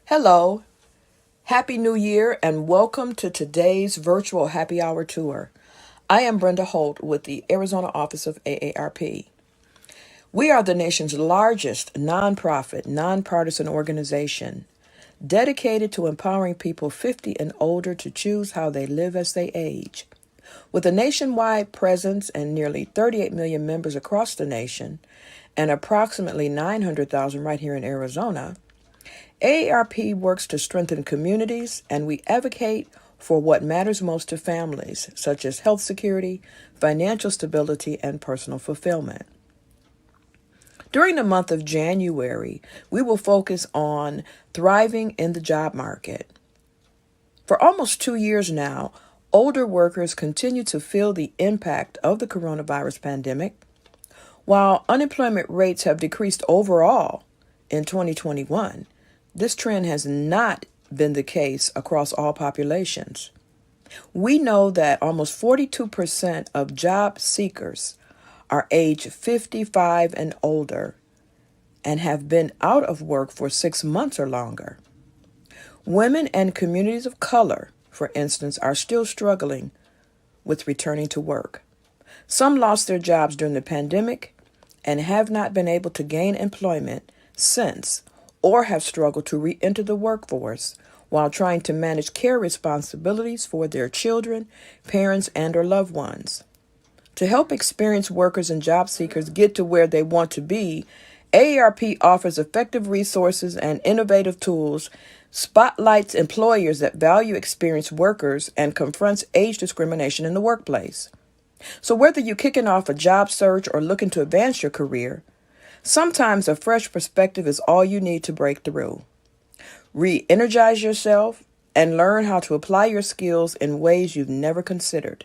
Hello, Happy New Year, and welcome to today's virtual happy hour tour. I am Brenda Holt with the Arizona office of AARP. We are the nation's largest nonprofit, nonpartisan organization dedicated to empowering people 50 and older to choose how they live as they age. With a nationwide presence and nearly 38 million members across the nation, and approximately 900,000 right here in Arizona, AARP works to strengthen communities, and we advocate for what matters most to families, such as health security, financial stability, and personal fulfillment. During the month of January, we will focus on thriving in the job market. For almost 2 years now, older workers continue to feel the impact of the coronavirus pandemic. While unemployment rates have decreased overall in 2021, this trend has not been the case across all populations. We know that almost 42% of job seekers are age 55 and older and have been out of work for 6 months or longer. Women and communities of color, for instance, are still struggling with returning to work. Some lost their jobs during the pandemic and have not been able to gain employment since, or have struggled to re-enter the workforce while trying to manage care responsibilities for their children, parents, and/or loved ones. To help experienced workers and job seekers get to where they want to be, AARP offers effective resources and innovative tools, spotlights employers that value experienced workers, and confronts age discrimination in the workplace. So whether you're kicking off a job search or looking to advance your career, sometimes a fresh perspective is all you need to break through. Re-energize yourself and learn how to apply your skills in ways you've never considered.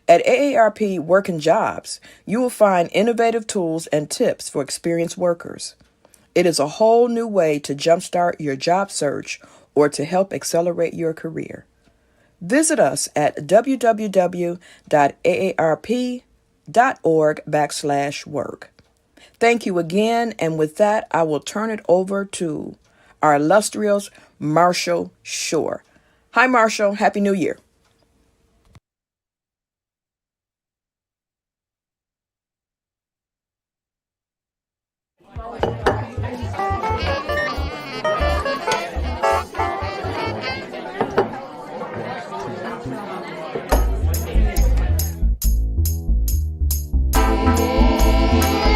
At AARP Working Jobs, you will find innovative tools and tips for experienced workers. It is a whole new way to jumpstart your job search or to help accelerate your career. Visit us at www.aarp.org/work. Thank you again, and with that, I will turn it over to our illustrious Marshall Shore. Hi, Marshall. Happy New Year.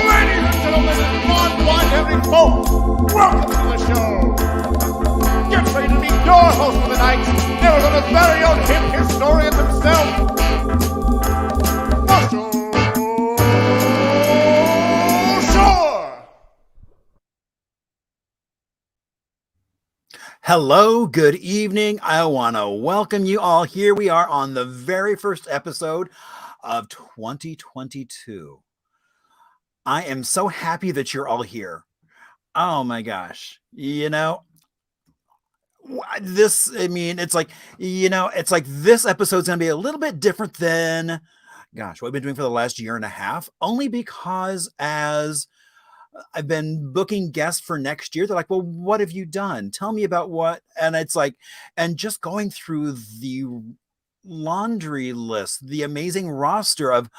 Ladies and gentlemen, non-binary folks, welcome to the show. Get ready to meet your host for the night, Arizona's very own hip historian himself, Marshall Shore. Hello, good evening. I want to welcome you all. Here we are on the very first episode of 2022. I am so happy that you're all here. Oh my gosh. It's like this episode's going to be a little bit different than, what we've been doing for the last year and a half, only because as I've been booking guests for next year, they're like, well, what have you done? Tell me about what, and it's like, and just going through the laundry list, the amazing roster of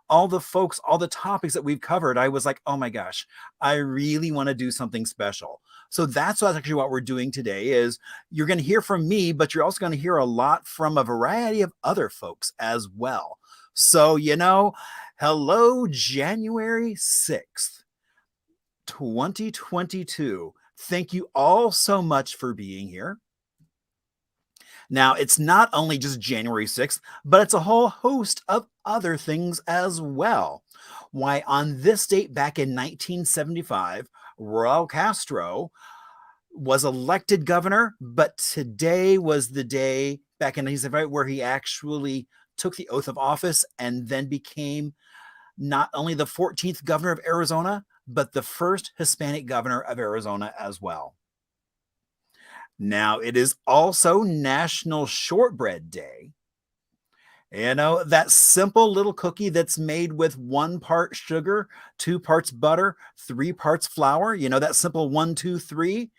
all the folks, all the topics that we've covered, I was like, oh my gosh, I really want to do something special. So that's actually what we're doing today is you're going to hear from me, but you're also going to hear a lot from a variety of other folks as well. So, hello, January 6th, 2022. Thank you all so much for being here. Now, it's not only just January 6th, but it's a whole host of other things as well. Why, on this date back in 1975, Raul Castro was elected governor, but today was the day back in 1975 where he actually took the oath of office and then became not only the 14th governor of Arizona, but the first Hispanic governor of Arizona as well. Now, it is also National Shortbread Day. That simple little cookie that's made with 1 part sugar, 2 parts butter, 3 parts flour, that simple 1, 2, 3.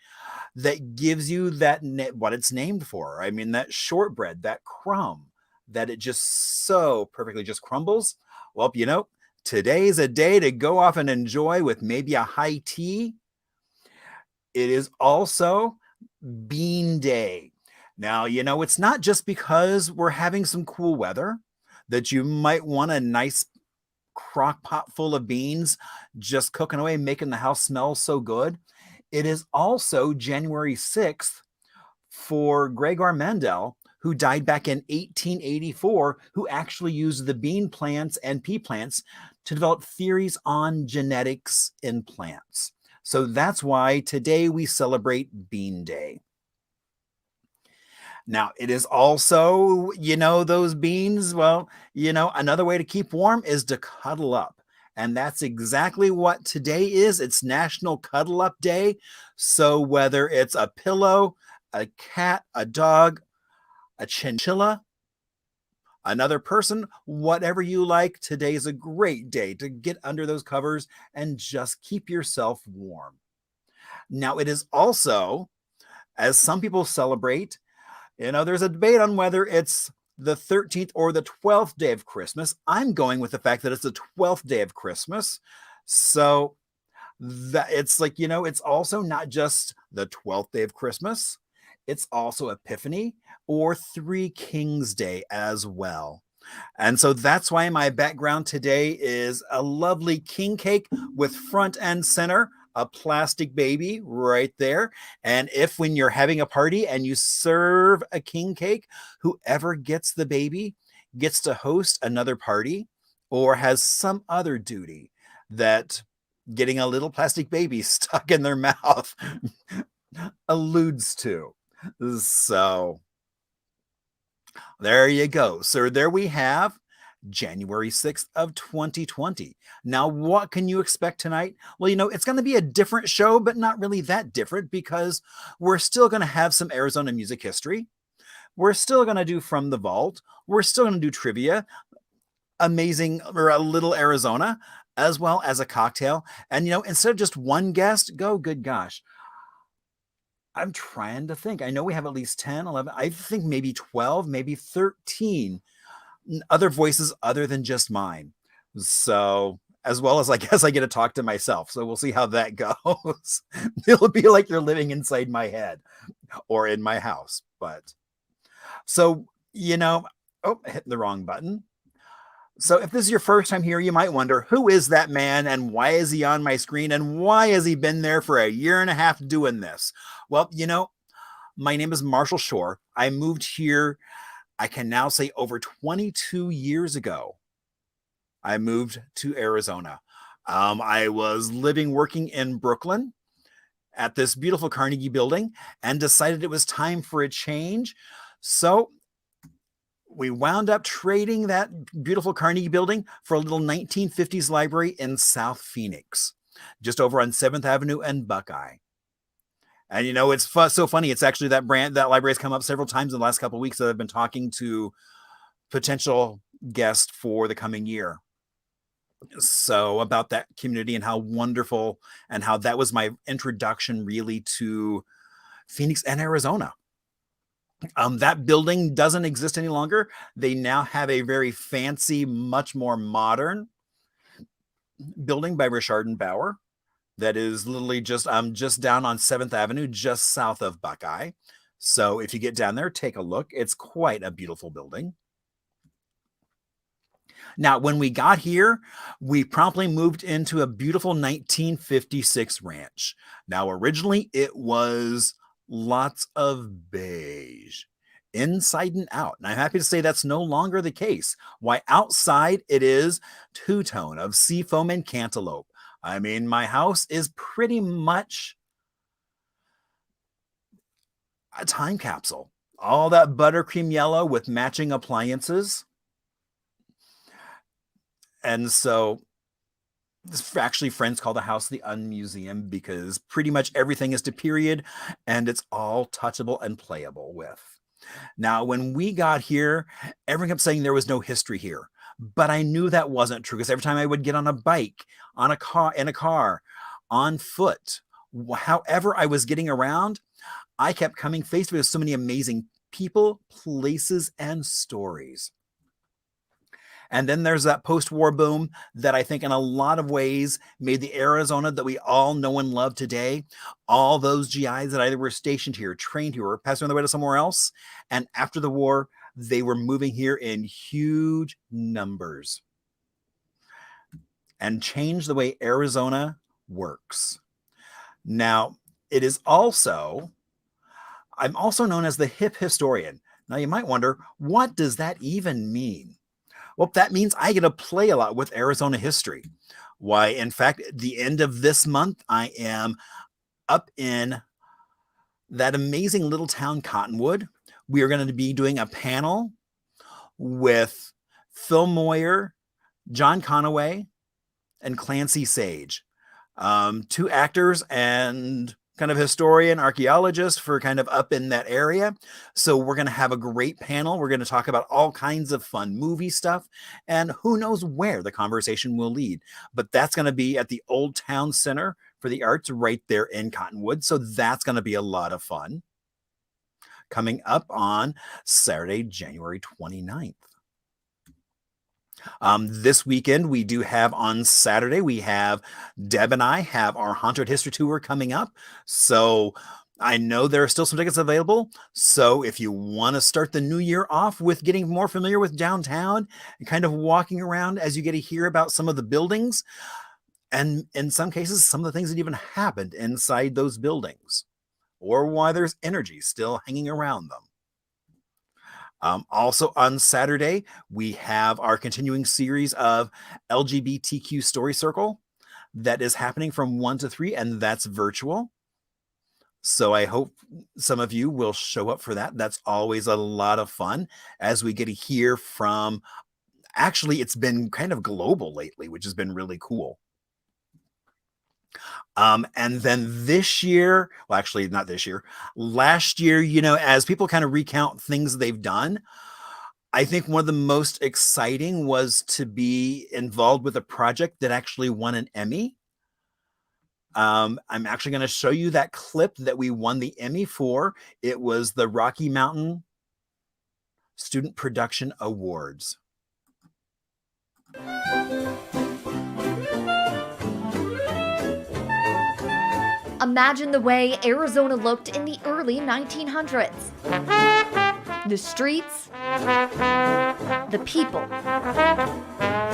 that gives you that what it's named for. I mean, that shortbread, that crumb, that it just so perfectly just crumbles. Well, today's a day to go off and enjoy with maybe a high tea. It is also Bean Day. Now, it's not just because we're having some cool weather that you might want a nice crock pot full of beans just cooking away, making the house smell so good. It is also January 6th for Gregor Mendel, who died back in 1884, who actually used the bean plants and pea plants to develop theories on genetics in plants. So that's why today we celebrate Bean Day. Now, it is also, those beans, well, another way to keep warm is to cuddle up. And that's exactly what today is. It's National Cuddle Up Day. So whether it's a pillow, a cat, a dog, a chinchilla, another person, whatever you like, today's a great day to get under those covers and just keep yourself warm. Now, it is also, as some people celebrate, there's a debate on whether it's the 13th or the 12th day of Christmas. I'm going with the fact that it's the 12th day of Christmas. So that it's like, it's also not just the 12th day of Christmas. It's also Epiphany or Three Kings Day as well. And so that's why my background today is a lovely king cake with front and center a plastic baby right there. And if when you're having a party and you serve a king cake, whoever gets the baby gets to host another party or has some other duty that getting a little plastic baby stuck in their mouth alludes to. So there you go. So there we have January 6th of 2020. Now, what can you expect tonight? Well, it's going to be a different show, but not really that different because we're still going to have some Arizona music history. We're still going to do From the Vault. We're still going to do trivia, amazing or a little Arizona, as well as a cocktail. And, instead of just one guest, good gosh. I'm trying to think. I know we have at least 10, 11, I think maybe 12, maybe 13 other voices other than just mine. So as well as I guess I get to talk to myself. So we'll see how that goes. It'll be like you're living inside my head or in my house. But so, hitting the wrong button. So if this is your first time here, you might wonder, who is that man and why is he on my screen and why has he been there for a year and a half doing this? Well, my name is Marshall Shore. I moved here, I can now say over 22 years ago. I moved to Arizona. I was working in Brooklyn at this beautiful Carnegie building and decided it was time for a change. So we wound up trading that beautiful Carnegie building for a little 1950s library in South Phoenix, just over on 7th Avenue and Buckeye. And, it's so funny. It's actually that library has come up several times in the last couple of weeks that I've been talking to potential guests for the coming year. So about that community and how wonderful and how that was my introduction really to Phoenix and Arizona. That building doesn't exist any longer. They now have a very fancy, much more modern building by Richard and Bauer that is literally just down on 7th Avenue, just south of Buckeye. So if you get down there, take a look. It's quite a beautiful building. Now, when we got here, we promptly moved into a beautiful 1956 ranch. Now, originally it was lots of beige inside and out. And I'm happy to say that's no longer the case. Why, outside it is two-tone of seafoam and cantaloupe. I mean, my house is pretty much a time capsule. All that buttercream yellow with matching appliances. And so actually friends call the house the Unmuseum because pretty much everything is to period and it's all touchable and playable with. Now, when we got here, everyone kept saying there was no history here, but I knew that wasn't true because every time I would get on a bike, in a car, on foot, however I was getting around, I kept coming face to face with so many amazing people, places, and stories. And then there's that post-war boom that I think in a lot of ways made the Arizona that we all know and love today. All those GIs that either were stationed here, trained here, or passed on their way to somewhere else. And after the war, they were moving here in huge numbers and changed the way Arizona works. Now, it is also, I'm also known as the hip historian. Now you might wonder, what does that even mean? Well, that means I get to play a lot with Arizona history. Why, in fact, at the end of this month, I am up in that amazing little town, Cottonwood. We are going to be doing a panel with Phil Moyer, John Conaway, and Clancy Sage. 2 actors and kind of historian, archaeologist for kind of up in that area. So we're going to have a great panel. We're going to talk about all kinds of fun movie stuff, and who knows where the conversation will lead. But that's going to be at the Old Town Center for the Arts right there in Cottonwood. So that's going to be a lot of fun. Coming up on Saturday, January 29th. This weekend, we do have on Saturday, we have Deb and I have our Haunted History Tour coming up. So I know there are still some tickets available. So if you want to start the new year off with getting more familiar with downtown and kind of walking around as you get to hear about some of the buildings, and in some cases, some of the things that even happened inside those buildings, or why there's energy still hanging around them. Also on Saturday, we have our continuing series of LGBTQ Story Circle that is happening from 1 to 3, and that's virtual. So I hope some of you will show up for that. That's always a lot of fun as we get to hear from, actually, it's been kind of global lately, which has been really cool. And then this year, well, actually not this year, last year, you know, as people kind of recount things they've done, I think one of the most exciting was to be involved with a project that actually won an Emmy. I'm actually going to show you that clip that we won the Emmy for. It was the Rocky Mountain Student Production Awards. Imagine the way Arizona looked in the early 1900s. The streets, the people,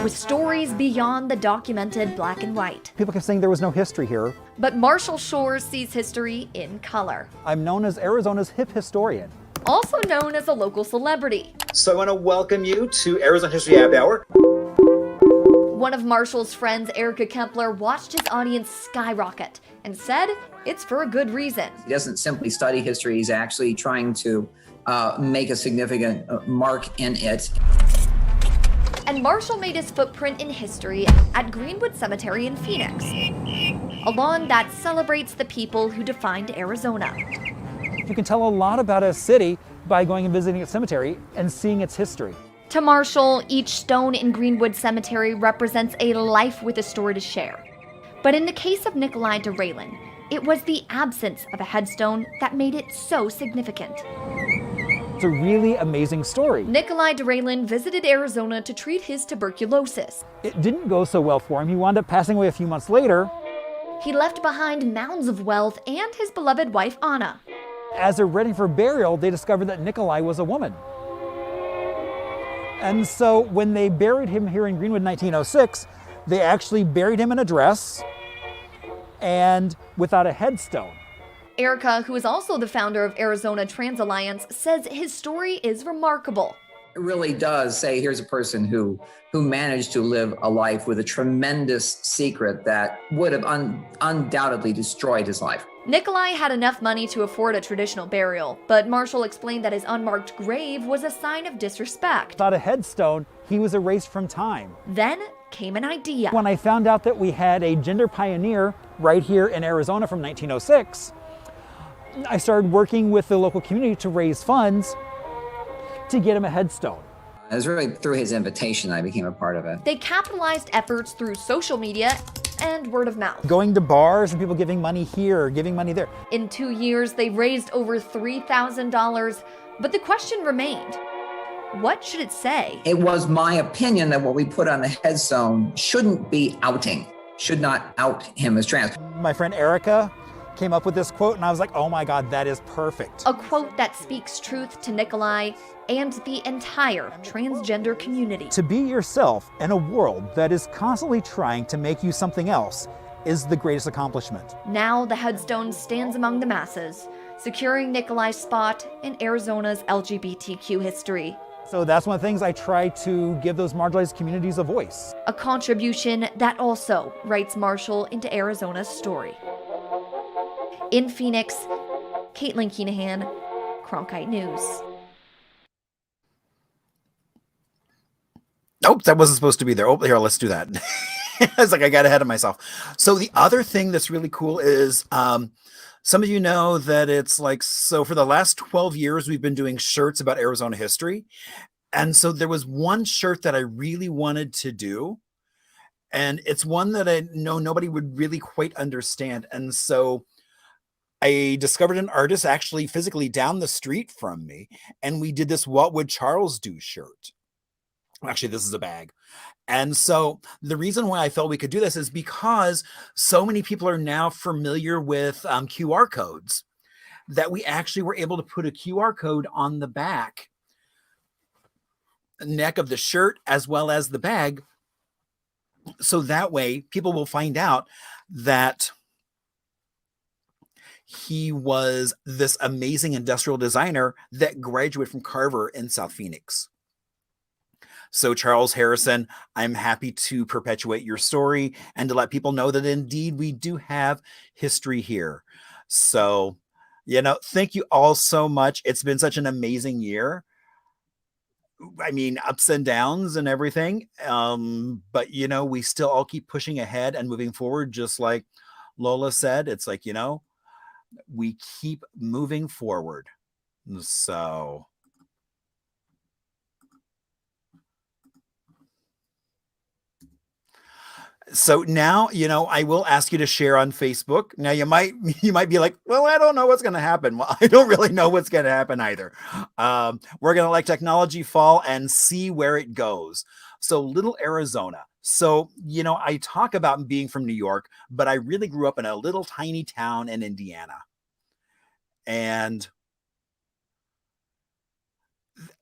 with stories beyond the documented black and white. People kept saying there was no history here. But Marshall Shores sees history in color. I'm known as Arizona's hip historian. Also known as a local celebrity. So I want to welcome you to Arizona History Happy Hour. One of Marshall's friends, Erica Kempler, watched his audience skyrocket and said it's for a good reason. He doesn't simply study history, he's actually trying to make a significant mark in it. And Marshall made his footprint in history at Greenwood Cemetery in Phoenix, a lawn that celebrates the people who defined Arizona. You can tell a lot about a city by going and visiting its cemetery and seeing its history. To Marshall, each stone in Greenwood Cemetery represents a life with a story to share. But in the case of Nikolai DeRaylen, it was the absence of a headstone that made it so significant. It's a really amazing story. Nikolai DeRaylen visited Arizona to treat his tuberculosis. It didn't go so well for him. He wound up passing away a few months later. He left behind mounds of wealth and his beloved wife, Anna. As they're ready for burial, they discovered that Nikolai was a woman. And so when they buried him here in Greenwood in 1906, they actually buried him in a dress and without a headstone. Erica, who is also the founder of Arizona Trans Alliance, says his story is remarkable. It really does say here's a person who managed to live a life with a tremendous secret that would have undoubtedly destroyed his life. Nikolai had enough money to afford a traditional burial, but Marshall explained that his unmarked grave was a sign of disrespect. Without a headstone, he was erased from time. Then came an idea. When I found out that we had a gender pioneer right here in Arizona from 1906, I started working with the local community to raise funds to get him a headstone. It was really through his invitation I became a part of it. They capitalized efforts through social media and word of mouth. Going to bars and people giving money here, giving money there. In 2 years, they raised over $3,000, but the question remained, what should it say? It was my opinion that what we put on the headstone shouldn't be outing, should not out him as trans. My friend Erica came up with this quote and I was like, oh my God, that is perfect. A quote that speaks truth to Nikolai and the entire transgender community. To be yourself in a world that is constantly trying to make you something else is the greatest accomplishment. Now the headstone stands among the masses, securing Nikolai's spot in Arizona's LGBTQ history. So that's one of the things I try to give those marginalized communities a voice. A contribution that also writes Marshall into Arizona's story. In Phoenix, Caitlin Keenahan, Cronkite News. Nope, that wasn't supposed to be there. Oh, here, let's do that. It's like I got ahead of myself. So the other thing that's really cool is some of you know that it's like, so for the last 12 years, we've been doing shirts about Arizona history. And so there was one shirt that I really wanted to do. And it's one that I know nobody would really quite understand. And so I discovered an artist actually physically down the street from me. And we did this What Would Charles Do shirt. Actually, this is a bag. And so the reason why I felt we could do this is because so many people are now familiar with QR codes that we actually were able to put a QR code on the back neck of the shirt as well as the bag. So that way people will find out that he was this amazing industrial designer that graduated from Carver in South Phoenix. So Charles Harrison, I'm happy to perpetuate your story and to let people know that indeed we do have history here. So, you know, thank you all so much. It's been such an amazing year. I mean, ups and downs and everything. But, you know, we still all keep pushing ahead and moving forward. Just like Lola said, it's like, you know, we keep moving forward. So now, you know, I will ask you to share on Facebook. Now you might be like, well, I don't know what's going to happen. Well, I don't really know what's going to happen either. We're going to let technology fall and see where it goes. So Little Arizona. So, you know, I talk about being from New York, but I really grew up in a little tiny town in Indiana. And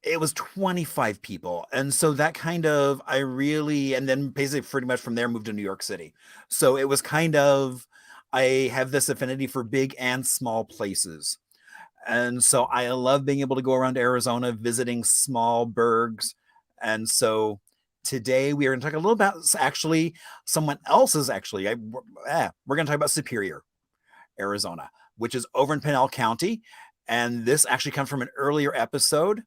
it was 25 people. And so that kind of, and then basically pretty much from there moved to New York City. So it was kind of, I have this affinity for big and small places. And so I love being able to go around Arizona, visiting small burgs. And so today we are going to talk a little about actually someone else's we're going to talk about Superior, Arizona, which is over in Pinal County. And this actually comes from an earlier episode.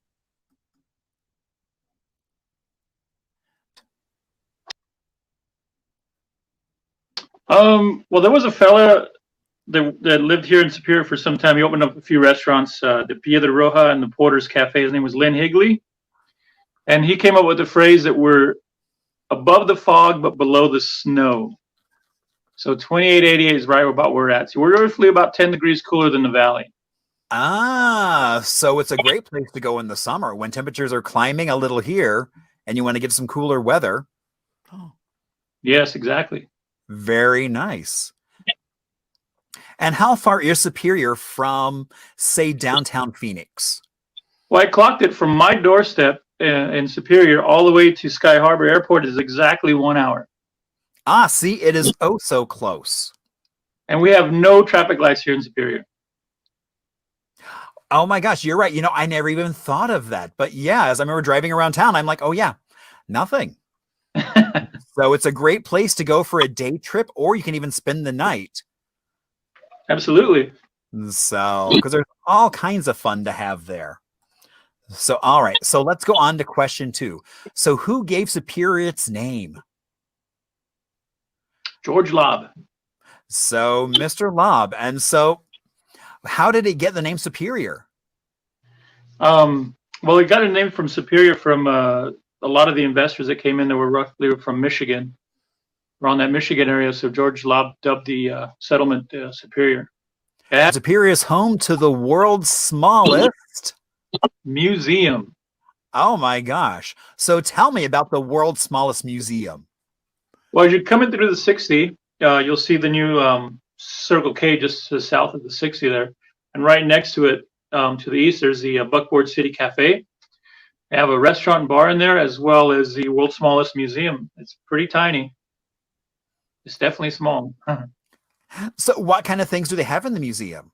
Well, there was a fella that lived here in Superior for some time. He opened up a few restaurants, the Piedra Roja and the Porter's Cafe. His name was Lynn Higley. And he came up with the phrase that we're above the fog, but below the snow. So 2888 is right about where we're at. So we're roughly about 10 degrees cooler than the valley. Ah, so it's a great place to go in the summer when temperatures are climbing a little here and you want to get some cooler weather. Oh. Yes, exactly. Very nice. And how far is Superior from, say, downtown Phoenix? Well, I clocked it from my doorstep in Superior all the way to Sky Harbor Airport is exactly 1 hour. Ah, see, it is oh so close. And we have no traffic lights here in Superior. Oh my gosh, you're right. You know, I never even thought of that. But yeah, as I remember driving around town, I'm like, oh yeah, nothing. So it's a great place to go for a day trip, or you can even spend the night. Absolutely. So, because there's all kinds of fun to have there. So, all right. So let's go on to question 2. So who gave Superior its name? George Lobb. So Mr. Lobb. And so how did it get the name Superior? Well, it got a name from Superior from a lot of the investors that came in that were roughly from Michigan, around that Michigan area. So George Lobb dubbed the settlement Superior. Yeah. Superior is home to the world's smallest Museum. Oh my gosh. So tell me about the world's smallest museum. Well, as you're coming through the 60, you'll see the new Circle K just to the south of the 60 there. And right next to it, to the east, there's the Buckboard City Cafe. They have a restaurant and bar in there, as well as the world's smallest museum. It's pretty tiny. It's definitely small. So what kind of things do they have in the museum?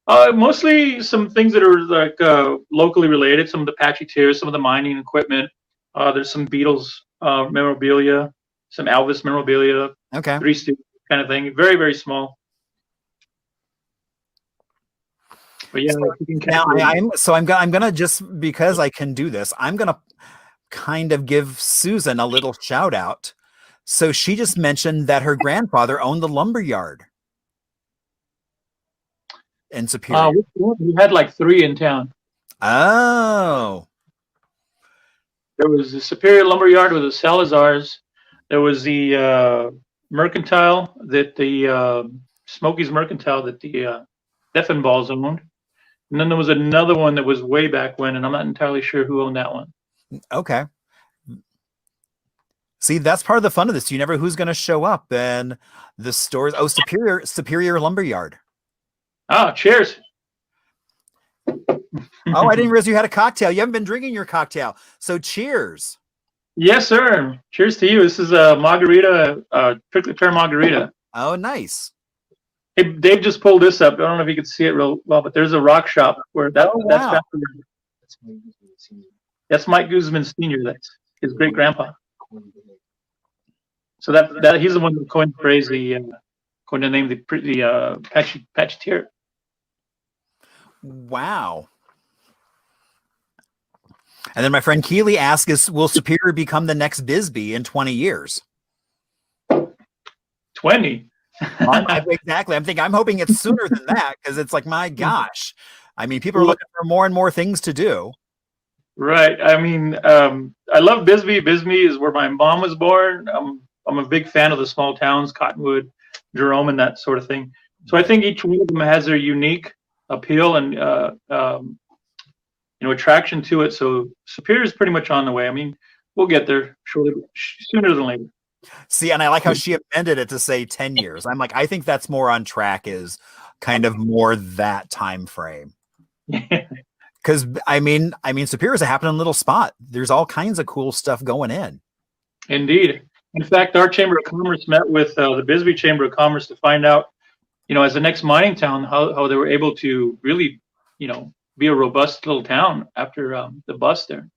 Mostly some things that are like locally related, some of the patchy tiers, some of the mining equipment. There's some Beatles memorabilia, some Elvis memorabilia, Okay. Three Stooges kind of thing. Very, very small. But yeah, I'm gonna just because I can do this, I'm gonna kind of give Susan a little shout out. So she just mentioned that her grandfather owned the lumber yard in Superior. We had like 3 in town. Oh. There was the Superior Lumber Yard with the Salazars. There was the Mercantile that the Smokies Mercantile that the Deffenballs owned. And then there was another one that was way back when, and I'm not entirely sure who owned that one. Okay. See, that's part of the fun of this. You never who's going to show up and the stores. Oh, Superior Lumber Yard. Ah, cheers. Oh, I didn't realize you had a cocktail. You haven't been drinking your cocktail. So cheers. Yes, sir. Cheers to you. This is a margarita, prickly pear margarita. Oh, nice. Hey, Dave just pulled this up. I don't know if you can see it real well, but there's a rock shop where that's Mike Guzman Sr. That's his great grandpa. So that he's the one who coined the phrase, coined the name, the patchy tier. Wow. And then my friend Keeley asks, will Superior become the next Bisbee in 20 years? 20? Exactly. I'm hoping it's sooner than that because it's like, my gosh. I mean, people are looking for more and more things to do. Right. I mean, I love Bisbee. Bisbee is where my mom was born. I'm a big fan of the small towns, Cottonwood, Jerome, and that sort of thing. So I think each one of them has their unique appeal and attraction to it. So Superior is pretty much on the way. I mean, we'll get there sooner than later. See, and I like how she amended it to say 10 years. I'm like, I think that's more on track, is kind of more that time frame. Because I mean, Superior is a happening little spot. There's all kinds of cool stuff going in. Indeed. In fact, our Chamber of Commerce met with the Bisbee Chamber of Commerce to find out, as the next mining town, how they were able to really, be a robust little town after the bust there.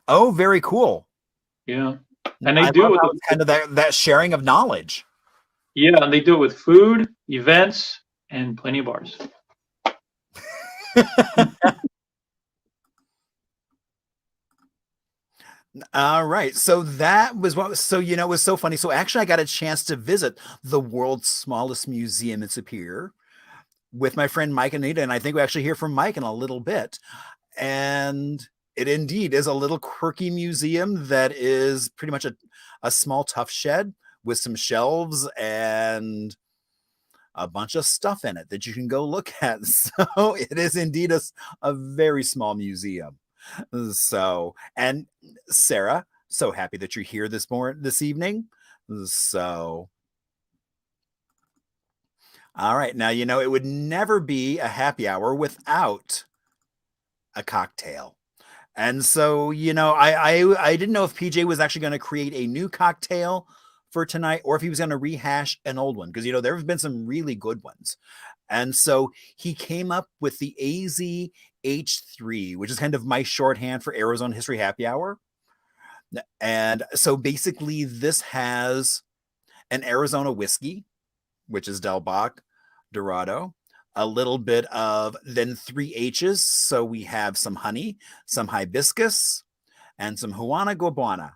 Oh, very cool. Yeah. And they do it with kind of that sharing of knowledge. Yeah, and they do it with food, events, and plenty of bars. All right. So that was it was so funny. So actually I got a chance to visit the world's smallest museum in Superior with my friend Mike and Anita, and I think we actually hear from Mike in a little bit. And it indeed is a little quirky museum that is pretty much a small tough shed with some shelves and a bunch of stuff in it that you can go look at. So it is indeed a very small museum. So, and Sarah, so happy that you're here this evening. So, all right. Now, it would never be a happy hour without a cocktail. And so, I didn't know if PJ was actually going to create a new cocktail for tonight or if he was going to rehash an old one, because, there have been some really good ones. And so he came up with the AZH3, which is kind of my shorthand for Arizona History Happy Hour. And so basically this has an Arizona whiskey, which is Del Bach, Dorado, a little bit of then 3 H's. So we have some honey, some hibiscus, and some Juana Guabana.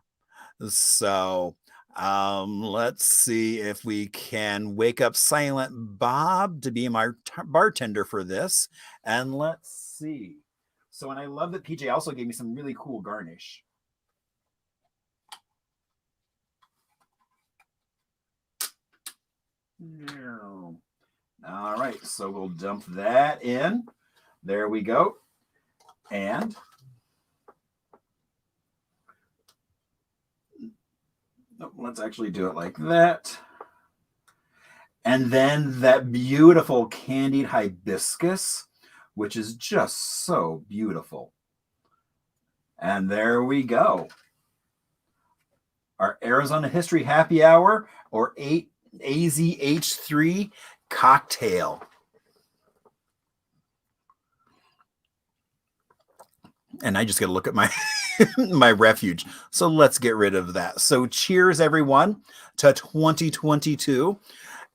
So let's see if we can wake up Silent Bob to be my bartender for this. And let's see. So, and I love that PJ also gave me some really cool garnish. All right, so we'll dump that in. There we go. And let's actually do it like that. And then that beautiful candied hibiscus, which is just so beautiful. And there we go. Our Arizona History Happy Hour, or AZH3 cocktail. And I just got to look at my my refuge. So let's get rid of that. So cheers, everyone, to 2022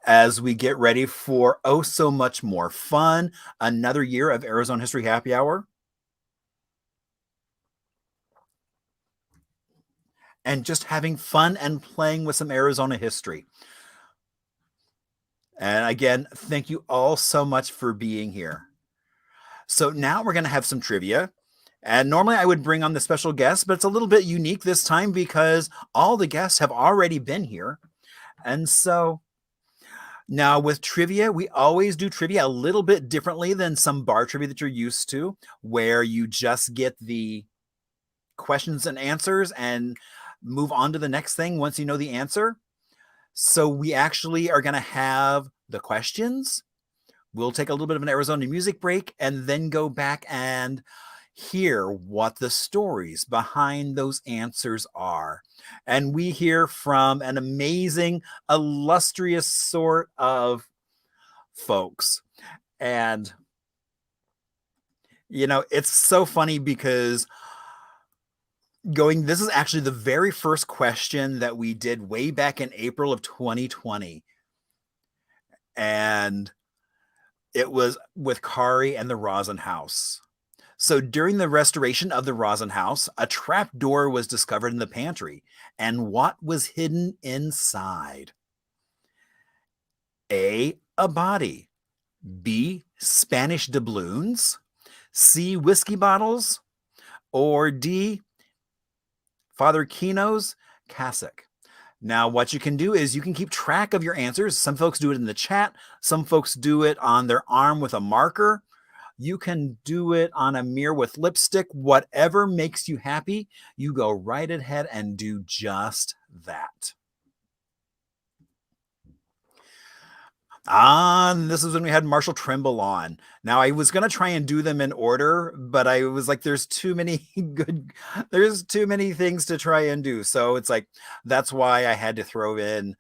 as we get ready for oh so much more fun. Another year of Arizona History Happy Hour. And just having fun and playing with some Arizona history. And again, thank you all so much for being here. So now we're going to have some trivia. And normally I would bring on the special guests, but it's a little bit unique this time because all the guests have already been here. And so now with trivia, we always do trivia a little bit differently than some bar trivia that you're used to, where you just get the questions and answers and move on to the next thing once you know the answer. So we actually are going to have the questions. We'll take a little bit of an Arizona music break and then go back and hear what the stories behind those answers are. And we hear from an amazing, illustrious sort of folks. And, you know, it's so funny because this is actually the very first question that we did way back in April of 2020. And it was with Kari and the Rosin House. So during the restoration of the Rosin House, a trap door was discovered in the pantry. And what was hidden inside? A body. B, Spanish doubloons. C, whiskey bottles. Or D, Father Kino's cassock. Now, what you can do is you can keep track of your answers. Some folks do it in the chat. Some folks do it on their arm with a marker. You can do it on a mirror with lipstick. Whatever makes you happy, you go right ahead and do just that. This is when we had Marshall Trimble on. Now, I was going to try and do them in order, but I was like, there's too many things to try and do. So it's like, that's why I had to throw in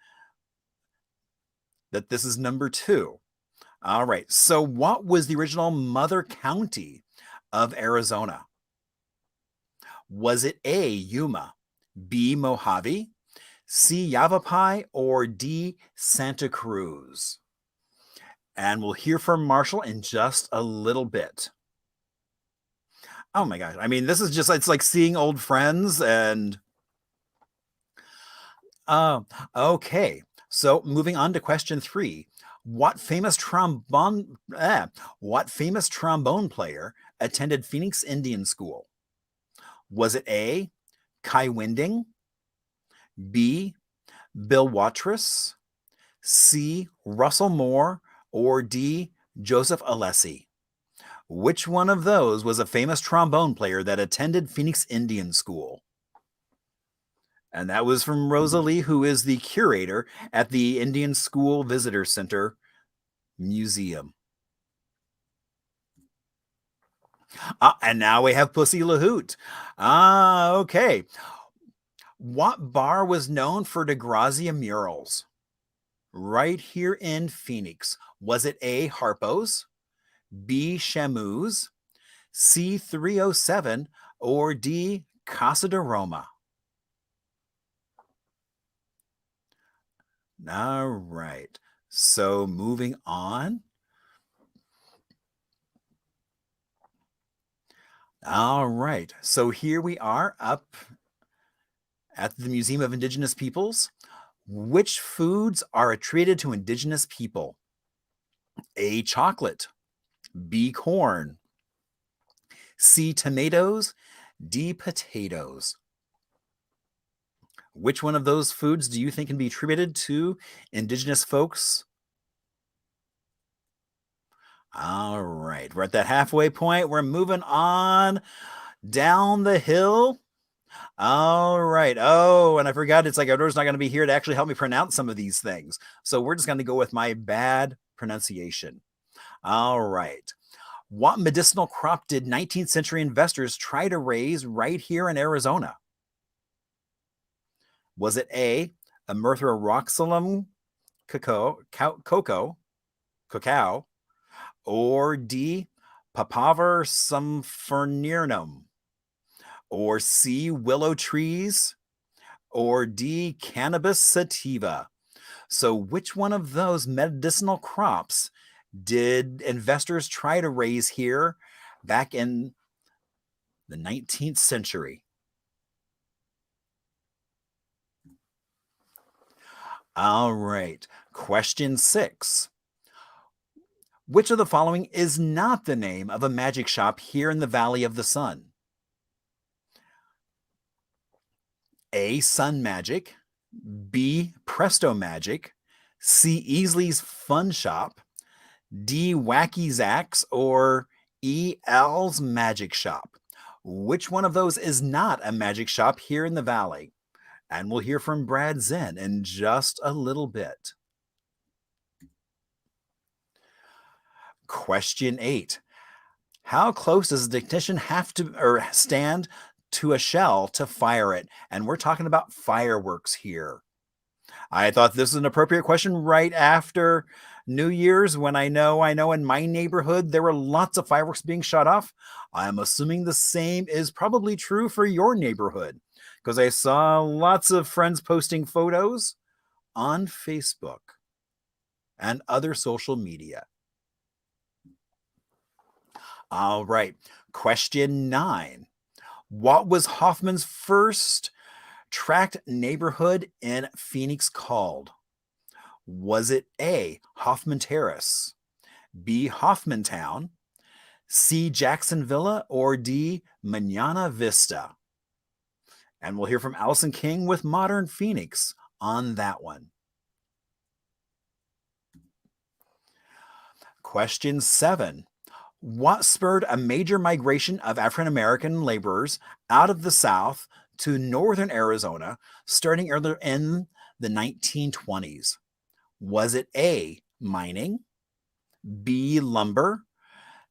that this is number 2. All right. So what was the original mother county of Arizona? Was it A, Yuma, B, Mojave, C, Yavapai, or D, Santa Cruz? And we'll hear from Marshall in just a little bit. Oh my gosh. I mean, this is just, it's like seeing old friends and... okay. So moving on to question 3. What famous trombone player attended Phoenix Indian School? Was it A, Kai Winding, B, Bill Watrous, C, Russell Moore, or D, Joseph Alessi? Which one of those was a famous trombone player that attended Phoenix Indian School? And that was from Rosalie, who is the curator at the Indian School Visitor Center Museum. And now we have Pussy LaHoot. Okay. What bar was known for DeGrazia murals? Right here in Phoenix. Was it A, Harpo's, B, Shamu's, C, 307, or D, Casa de Roma? All right. So moving on. All right. So here we are up at the Museum of Indigenous Peoples. Which foods are attributed to Indigenous people? A, chocolate, B, corn, C, tomatoes, D, potatoes. Which one of those foods do you think can be attributed to indigenous folks? All right, we're at that halfway point. We're moving on down the hill. All right. Oh, and I forgot, it's like Eduardo's not going to be here to actually help me pronounce some of these things. So we're just going to go with my bad pronunciation. All right. What medicinal crop did 19th century investors try to raise right here in Arizona? Was it A, Amurthra roxylum cacao, or D, Papaver sumfernirnum, or C, willow trees, or D, cannabis sativa? So which one of those medicinal crops did investors try to raise here back in the 19th century? All right. Question 6. Which of the following is not the name of a magic shop here in the Valley of the Sun? A, Sun Magic, B, Presto Magic, C, Easley's Fun Shop, D, Wacky Zack's, or E, Al's Magic Shop. Which one of those is not a magic shop here in the Valley? And we'll hear from Brad Zen in just a little bit. Question 8. How close does the technician have to stand to a shell to fire it? And we're talking about fireworks here. I thought this was an appropriate question right after New Year's, when I know in my neighborhood there were lots of fireworks being shot off. I'm assuming the same is probably true for your neighborhood, because I saw lots of friends posting photos on Facebook and other social media. All right, question 9. What was Hoffman's first tract neighborhood in Phoenix called? Was it A, Hoffman Terrace, B, Hoffman Town, C, Jackson Villa, or D, Manana Vista? And we'll hear from Allison King with Modern Phoenix on that one. Question 7. What spurred a major migration of African American laborers out of the South to northern Arizona starting earlier in the 1920s? Was it A, mining, B, lumber,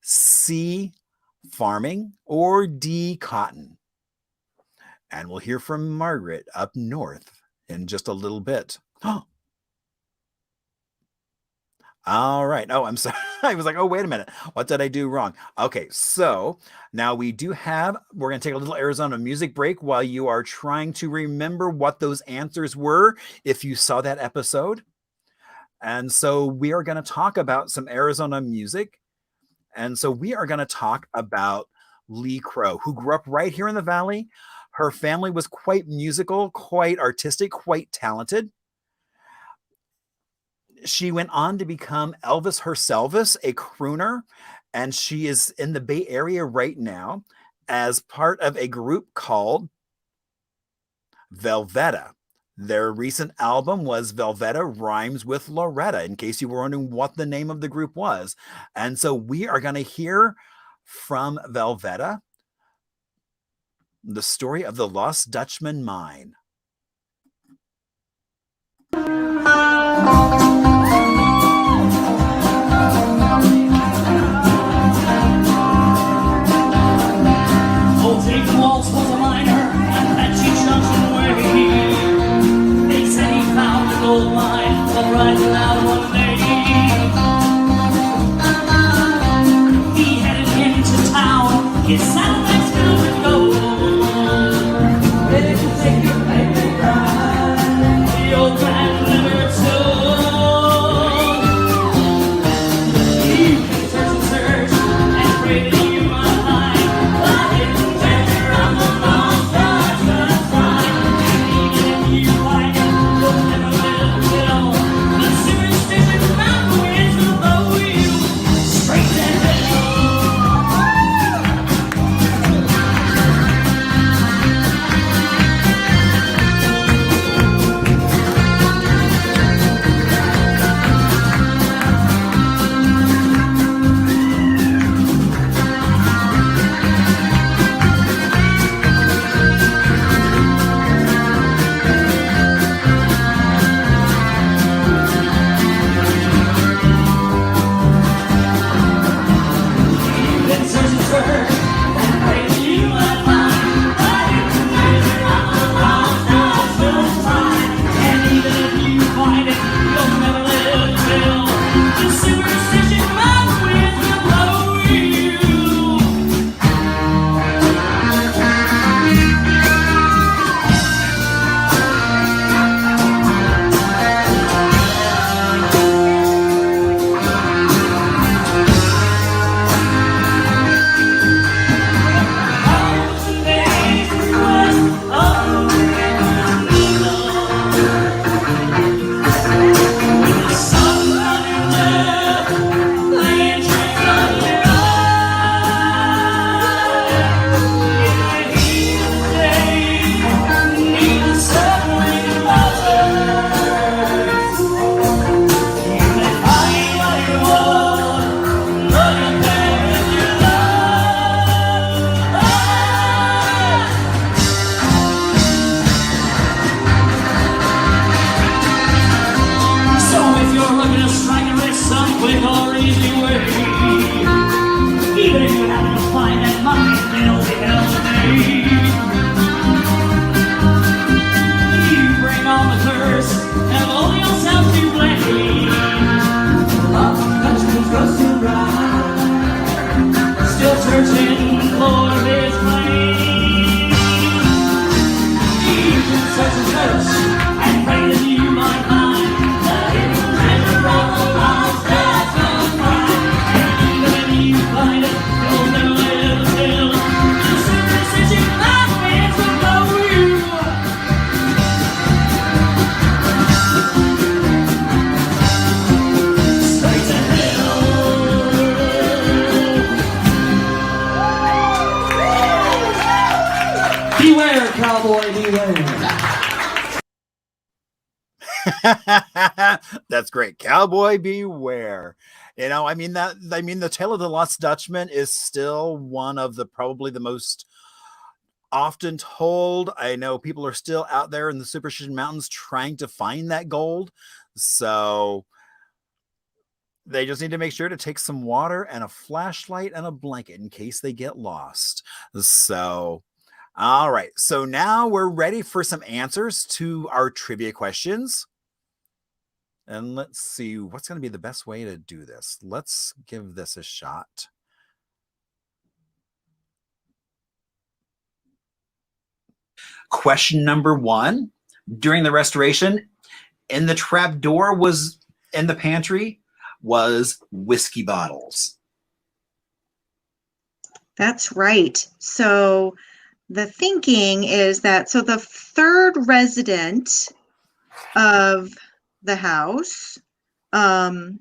C, farming, or D, cotton? And we'll hear from Margaret up north in just a little bit. All right. Oh, I'm sorry. I was like, oh, wait a minute. What did I do wrong? Okay, so now we're going to take a little Arizona music break while you are trying to remember what those answers were, if you saw that episode. And so we are going to talk about some Arizona music. And so we are going to talk about Lee Crow, who grew up right here in the Valley. Her family was quite musical, quite artistic, quite talented. She went on to become Elvis herself, a crooner, and she is in the Bay Area right now as part of a group called Velveta. Their recent album was Velveta Rhymes with Loretta, in case you were wondering what the name of the group was. And so we are going to hear from Velveta the story of the Lost Dutchman mine. Old Jake Waltz was a miner, and Patsy Johnson way. They said he found a gold mine while riding out one day. He headed into town, his saddlebags filled with gold. Ready to take your pay. have all yourself to blame. Dutchman's roasting rye, still searching for his flame. You can search and search and pray that you might find the hidden treasure of the lost Dutchman find. And when you find it, you'll never live still. The superstition that fans will know you. Straight to hell. Beware, cowboy, beware. That's great. Cowboy beware. You know, the Tale of the Lost Dutchman is still one of the probably the most often told. I know people are still out there in the Superstition Mountains trying to find that gold. So they just need to make sure to take some water and a flashlight and a blanket in case they get lost. So, all right. So now we're ready for some answers to our trivia questions. And let's see what's going to be the best way to do this. Let's give this a shot. Question number 1. During the restoration, in the trap door was in the pantry was whiskey bottles. That's right. So the thinking is that, so the third resident of the house, I'm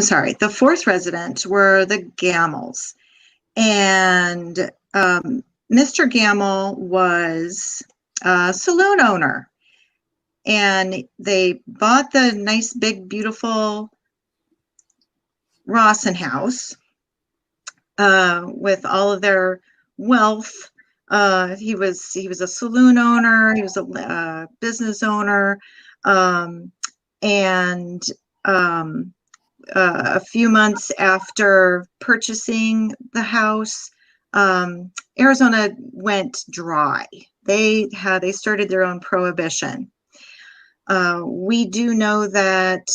sorry, the fourth resident were the Gammels. And Mr. Gammel was a saloon owner. And they bought the nice, big, beautiful Rawson house with all of their wealth. He was a saloon owner. He was a business owner. And a few months after purchasing the house, Arizona went dry. They started their own prohibition. We do know that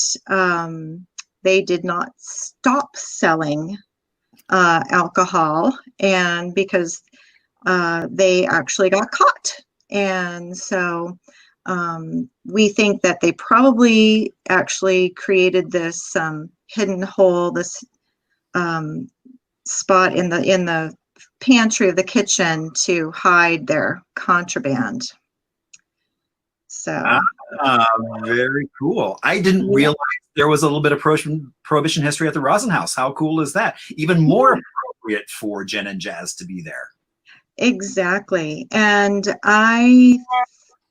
they did not stop selling alcohol, and because they actually got caught. And so we think that they probably actually created this hidden hole, this spot in the pantry of the kitchen to hide their contraband. So very cool. I didn't realize there was a little bit of prohibition history at the Rosen House. How cool is that? Even more appropriate for Jen and Jazz to be there. Exactly. And I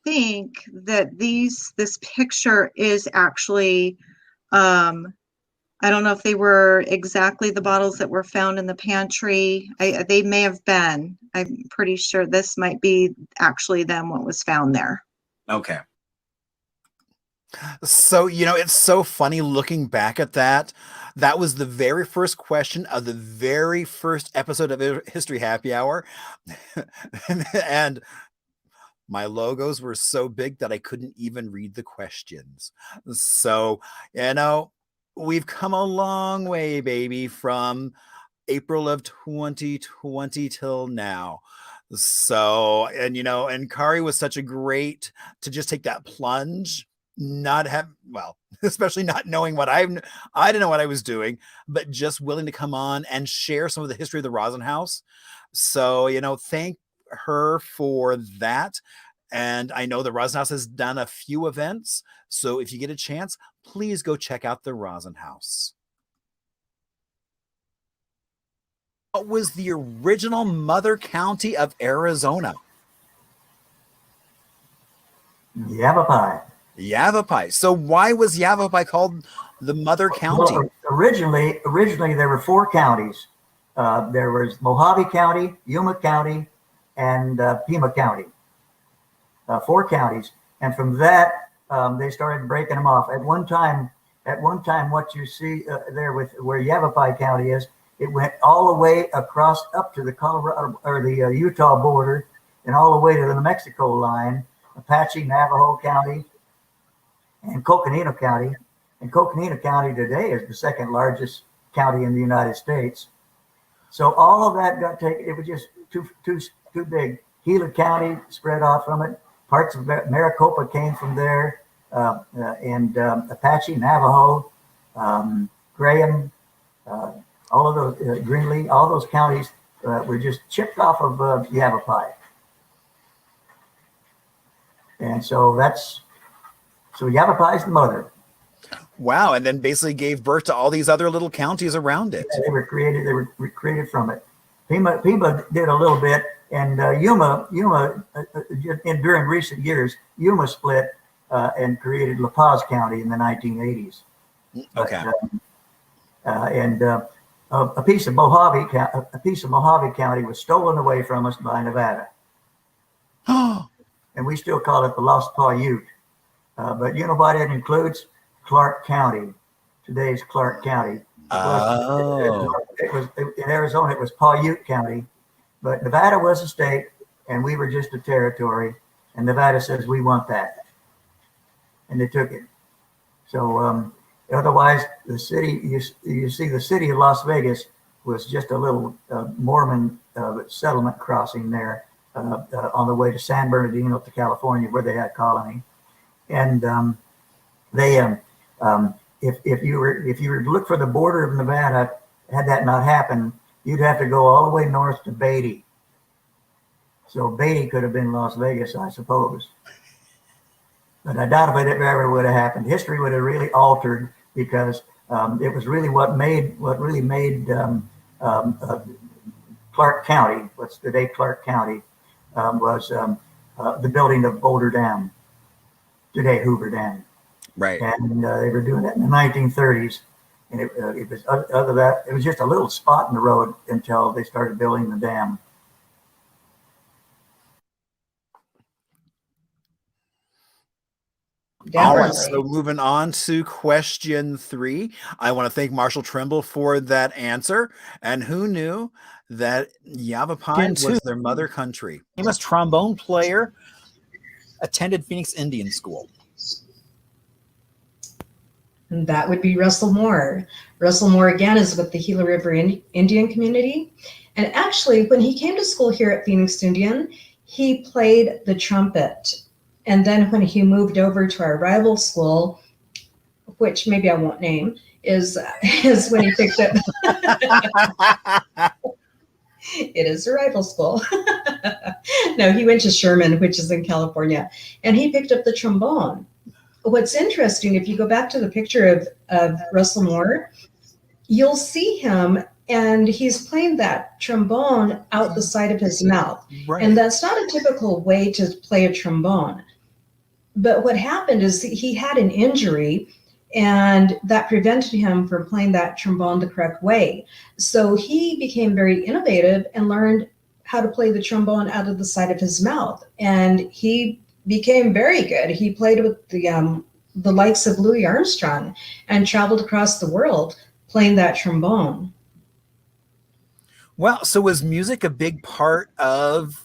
think that this picture is actually, I don't know if they were exactly the bottles that were found in the pantry. They may have been. I'm pretty sure this might be actually them, what was found there. Okay. So, it's so funny looking back at that. That was the very first question of the very first episode of History Happy Hour. And my logos were so big that I couldn't even read the questions. So, we've come a long way, baby, from April of 2020 till now. So, and Kari was such a great to just take that plunge, especially not knowing what I didn't know what I was doing, but just willing to come on and share some of the history of the Rosen House. So, thank her for that. And I know the Rosen House has done a few events. So if you get a chance, please go check out the Rosen House. What was the original mother county of Arizona? Yavapai. Yavapai. So why was Yavapai called the mother county? Well, originally there were 4 counties. There was Mojave County, Yuma County, and Pima County. 4 counties. And from that, they started breaking them off. At one time, what you see there with where Yavapai County is, it went all the way across up to the Colorado or the Utah border, and all the way to the New Mexico line, Apache, Navajo County, and Coconino County. And Coconino County today is the second largest county in the United States. So all of that got taken. It was just too big. Gila County spread off from it. Parts of Maricopa came from there, and Apache, Navajo, Graham, all of those, Greenlee, all those counties were just chipped off of Yavapai. And so Yavapai is the mother. Wow. And then basically gave birth to all these other little counties around it. Yeah, they were created from it. Pima did a little bit, and Yuma during recent years, Yuma split and created La Paz County in the 1980s. Okay. But, a piece of Mojave County was stolen away from us by Nevada. And we still call it the Lost Paiute. But you know what it includes? Clark County, today's Clark County. It was in Arizona, it was Paiute County, but Nevada was a state and we were just a territory, and Nevada says we want that, and they took it. So otherwise, the city, you see the city of Las Vegas was just a little Mormon settlement crossing there on the way to San Bernardino to California, where they had a colony. And if you were to look for the border of Nevada, had that not happened, you'd have to go all the way north to Beatty. So Beatty could have been Las Vegas, I suppose. But I doubt if it ever would have happened. History would have really altered, because it was really what really made Clark County, what's today Clark County, was the building of Boulder Dam, today Hoover Dam. Right. And they were doing that in the 1930s. And it was, other than that, it was just a little spot in the road until they started building the dam. All right, so moving on to question 3. I want to thank Marshall Trimble for that answer. And who knew that Yavapai was their mother country? Famous trombone player, attended Phoenix Indian School. And that would be Russell Moore. Russell Moore, again, is with the Gila River Indian community. And actually, when he came to school here at Phoenix Indian, he played the trumpet. And then when he moved over to our rival school, which maybe I won't name, is when he picked up. It is a rival school. No, he went to Sherman, which is in California, and he picked up the trombone. What's interesting, if you go back to the picture of Russell Moore, you'll see him and he's playing that trombone out the side of his mouth. Right. And that's not a typical way to play a trombone. But what happened is he had an injury, and that prevented him from playing that trombone the correct way. So he became very innovative and learned how to play the trombone out of the side of his mouth. And he became very good. He played with the likes of Louis Armstrong and traveled across the world playing that trombone. Well, so was music a big part of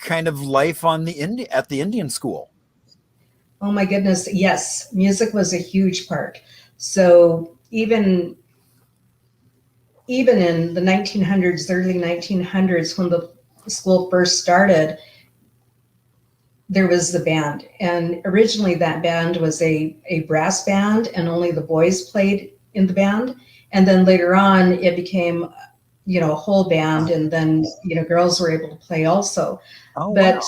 kind of life on at the Indian school? Oh my goodness, yes. Music was a huge part. So even in the 1900s, early 1900s, when the school first started, there was the band. And originally that band was a brass band, and only the boys played in the band. And then later on it became, a whole band, and then, girls were able to play also. Oh, but wow.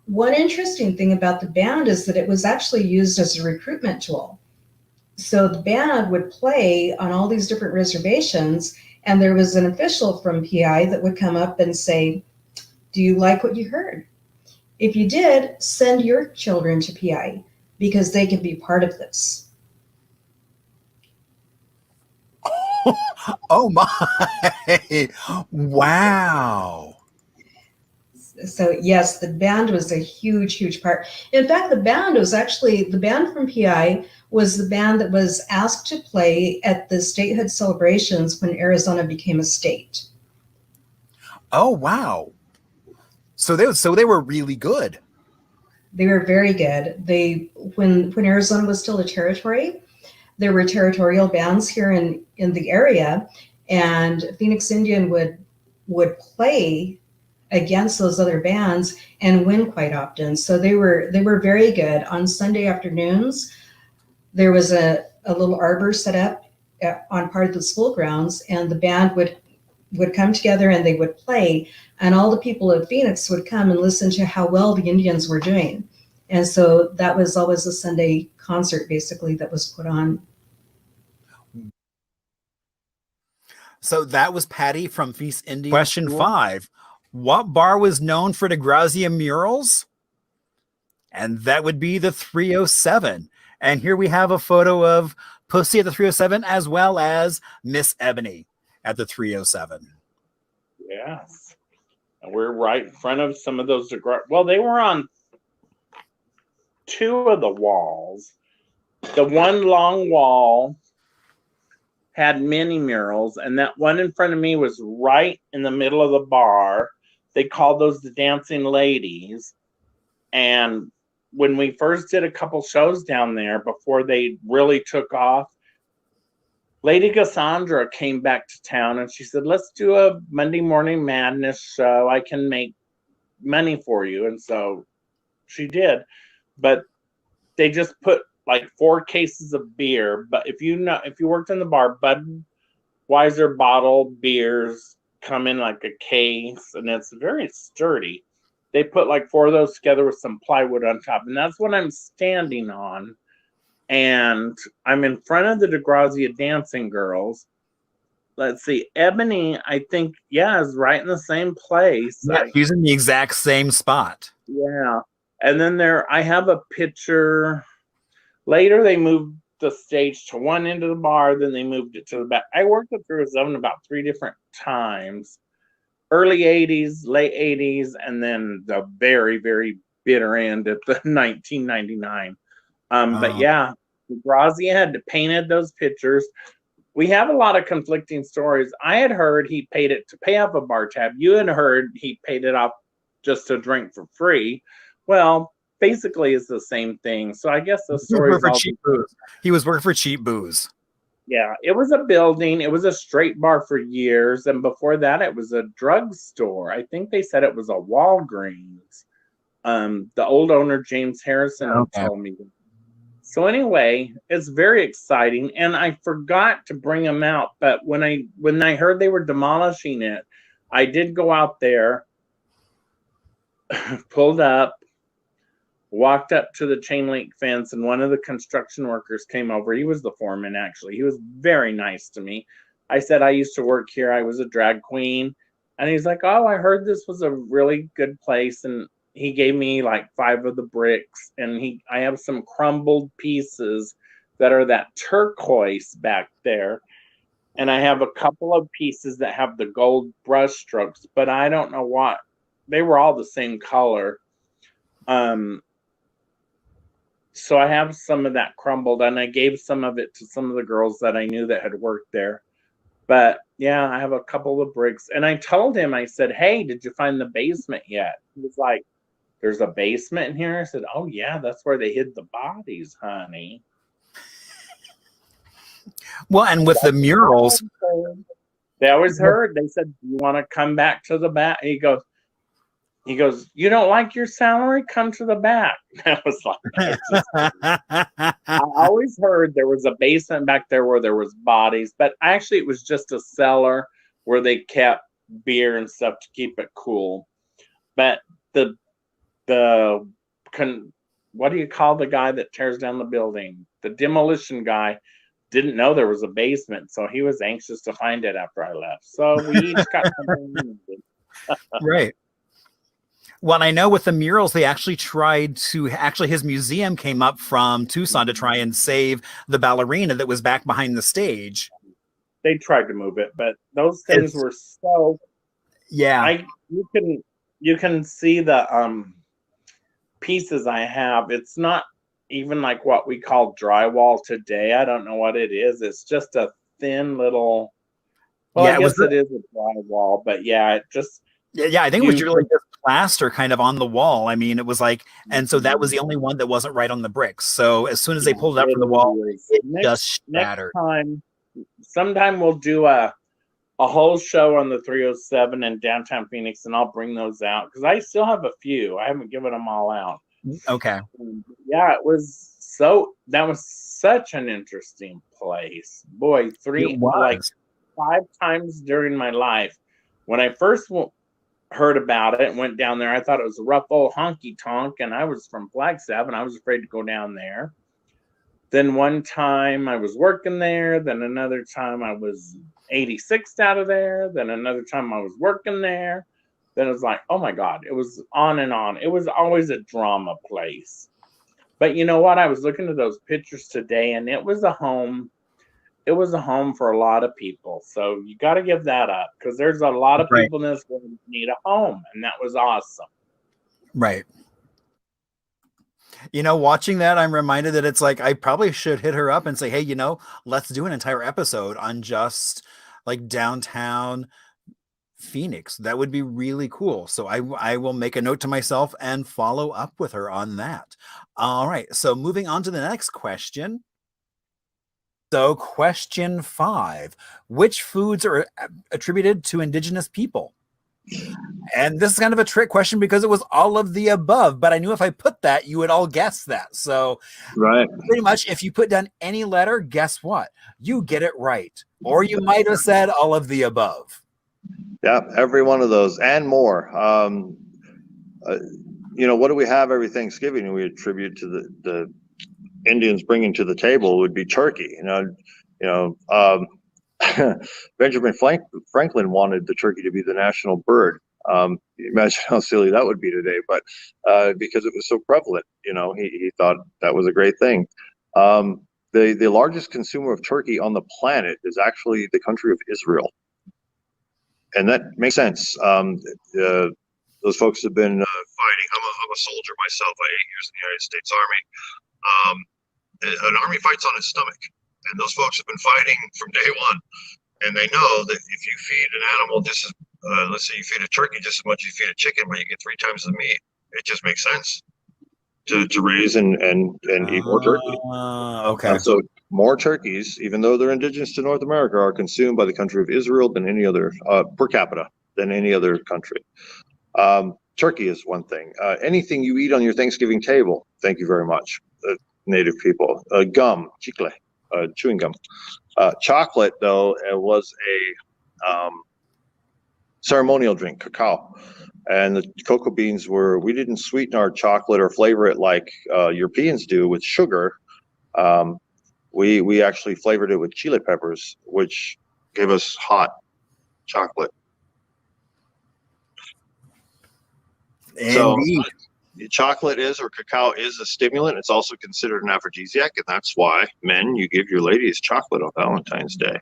One interesting thing about the band is that it was actually used as a recruitment tool. So the band would play on all these different reservations, and there was an official from PI that would come up and say, "Do you like what you heard? If you did, send your children to PI because they can be part of this." Oh my, wow. So yes, the band was a huge, huge part. In fact, the band from PI was the band that was asked to play at the statehood celebrations when Arizona became a state. Oh, wow. So they were really good. They were very good. When Arizona was still a territory, there were territorial bands here in the area, and Phoenix Indian would play against those other bands and win quite often. So they were very good. On Sunday afternoons, there was a little arbor set up on part of the school grounds, and the band would come together and they would play, and all the people of Phoenix would come and listen to how well the Indians were doing. And so that was always a Sunday concert, basically, that was put on. So that was Patty from Feast Indian. Question 5. What bar was known for DeGrazia murals? And that would be the 307. And here we have a photo of Pussy at the 307 as well as Miss Ebony at the 307. Yes. And we're right in front of some of those. Well, they were on 2 of the walls. The one long wall had many murals, and that one in front of me was right in the middle of the bar. They called those the Dancing Ladies. And when we first did a couple shows down there before they really took off, Lady Cassandra came back to town and she said, let's do a Monday Morning Madness show. I can make money for you. And so she did. But they just put like 4 cases of beer. But if you worked in the bar, Budweiser bottled beers come in like a case, and it's very sturdy. They put like 4 of those together with some plywood on top, and that's what I'm standing on. And I'm in front of the DeGrazia dancing girls. Let's see, Ebony, I think, is right in the same place. Yeah, he's in the exact same spot. Yeah. And then I have a picture. Later, they moved the stage to one end of the bar, then they moved it to the back. I worked at Thurs about 3 different times. Early 80s, late 80s, and then the very, very bitter end at the 1999. But yeah, DeGrazia had painted those pictures. We have a lot of conflicting stories. I had heard he paid it to pay off a bar tab. You had heard he paid it off just to drink for free. Well, basically it's the same thing. So I guess the story is cheap booze. He was working for cheap booze. Yeah, it was a building. It was a straight bar for years. And before that, it was a drugstore. I think they said it was a Walgreens. The old owner, James Harrison, told me. So anyway, it's very exciting. And I forgot to bring them out. But when I heard they were demolishing it, I did go out there, pulled up, walked up to the chain link fence, and one of the construction workers came over. He was the foreman, actually. He was very nice to me. I said, I used to work here. I was a drag queen. And he's like, oh, I heard this was a really good place. And he gave me like 5 of the bricks. And I have some crumbled pieces that are that turquoise back there. And I have a couple of pieces that have the gold brush strokes, but I don't know what. They were all the same color. So I have some of that crumbled, and I gave some of it to some of the girls that I knew that had worked there. But yeah, I have a couple of bricks. And I told him, I said, hey, did you find the basement yet? He was like, there's a basement in here? I said, oh yeah, that's where they hid the bodies, honey. Well, and with the murals. They always heard, they said, you want to come back to the back? He goes, you don't like your salary? Come to the back. I was like, I always heard there was a basement back there where there was bodies, but actually it was just a cellar where they kept beer and stuff to keep it cool. But what do you call the guy that tears down the building? The demolition guy didn't know there was a basement, so he was anxious to find it after I left. So we each got something. Right. Well, I know with the murals, they actually tried to, his museum came up from Tucson to try and save the ballerina that was back behind the stage. They tried to move it, but those things were so, you can see the pieces I have. It's not even like what we call drywall today. I don't know what it is. It's just a thin little, I guess it is a drywall, but yeah, it just. Yeah, I think it was really just plaster kind of on the wall. I mean, it was like, and so that was the only one that wasn't right on the bricks. So as soon as they pulled it up from the wall, it just shattered. Sometime we'll do a whole show on the 307 in downtown Phoenix, and I'll bring those out because I still have a few. I haven't given them all out. Okay. Yeah, that was such an interesting place. Boy, like 5 times during my life. When I first heard about it and went down there, I thought it was a rough old honky tonk, and I was from Flagstaff and I was afraid to go down there. Then one time I was working there, then another time I was 86th out of there, then another time I was working there. Then it was like, oh my God, it was on and on. It was always a drama place. But you know what? I was looking at those pictures today, and it was a home. It was a home for a lot of people. So you got to give that up because there's a lot of people in this world who need a home, and that was awesome. Right. You know, watching that, I'm reminded that it's like I probably should hit her up and say, hey, you know, let's do an entire episode on just like downtown Phoenix. That would be really cool. So I will make a note to myself and follow up with her on that. All right. So moving on to the next question. So question 5, which foods are attributed to Indigenous people? And this is kind of a trick question because it was all of the above, but I knew if I put that, you would all guess that. So pretty much if you put down any letter, guess what? You get it right. Or you might have said all of the above. Yeah, every one of those and more. You know, what do we have every Thanksgiving we attribute to the Indians bringing to the table would be turkey. Benjamin Franklin wanted the turkey to be the national bird. Imagine how silly that would be today, but because it was so prevalent, you know, he thought that was a great thing. The largest consumer of turkey on the planet is actually the country of Israel. And that makes sense. Those folks have been fighting. I'm a soldier myself. I 8 years in the United States Army. An army fights on its stomach, and those folks have been fighting from day one. And they know that if you feed an animal just as, let's say you feed a turkey just as much as you feed a chicken, but you get 3 times the meat, it just makes sense to raise and eat more turkey. Okay. So more turkeys, even though they're indigenous to North America, are consumed by the country of Israel than any other per capita than any other country. Turkey is one thing. Anything you eat on your Thanksgiving table, thank you very much, Native people. Gum, chicle, chewing gum. Chocolate, though, was a ceremonial drink, cacao. And the cocoa beans we didn't sweeten our chocolate or flavor it like Europeans do with sugar. We actually flavored it with chili peppers, which gave us hot chocolate. So chocolate or cacao is a stimulant. It's also considered an aphrodisiac, and that's why, men, you give your ladies chocolate on Valentine's Day.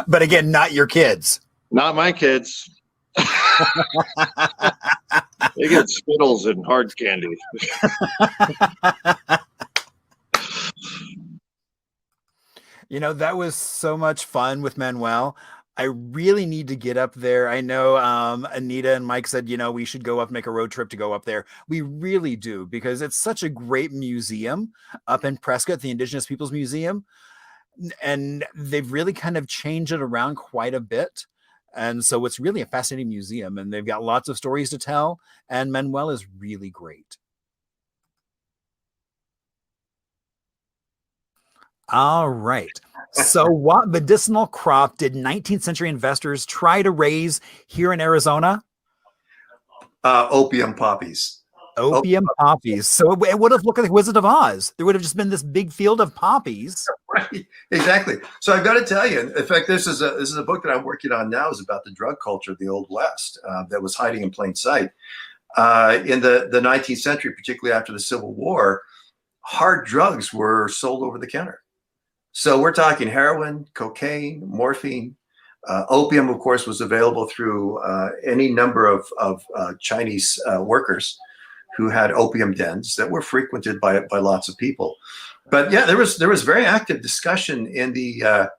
But again, not your kids. Not my kids. They get Skittles and hard candy. You know, that was so much fun with Manuel. I really need to get up there. I know Anita and Mike said, you know, we should go up, make a road trip to go up there. We really do, because it's such a great museum up in Prescott, the Indigenous Peoples Museum. And they've really kind of changed it around quite a bit. And so it's really a fascinating museum, and they've got lots of stories to tell. And Manuel is really great. All right. So what medicinal crop did 19th century investors try to raise here in Arizona? Opium poppies. Opium poppies. So it would have looked like Wizard of Oz. There would have just been this big field of poppies. Right. Exactly. So I've got to tell you, in fact, this is a book that I'm working on now, is about the drug culture of the Old West that was hiding in plain sight. In the 19th century, particularly after the Civil War, hard drugs were sold over the counter. So we're talking heroin, cocaine, morphine. Opium, of course, was available through any number of Chinese workers who had opium dens that were frequented by lots of people. But yeah, there was very active discussion in the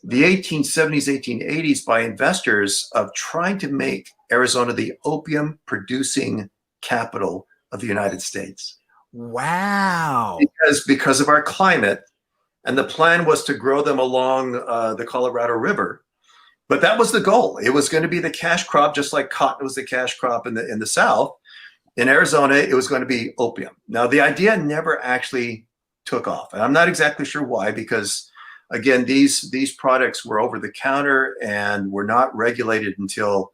the 1870s, 1880s by investors of trying to make Arizona the opium producing capital of the United States. Wow. Because of our climate. And the plan was to grow them along the Colorado River. But that was the goal. It was going to be the cash crop, just like cotton was the cash crop in the South. In Arizona, it was going to be opium. Now, the idea never actually took off. And I'm not exactly sure why, because, again, these products were over the counter and were not regulated until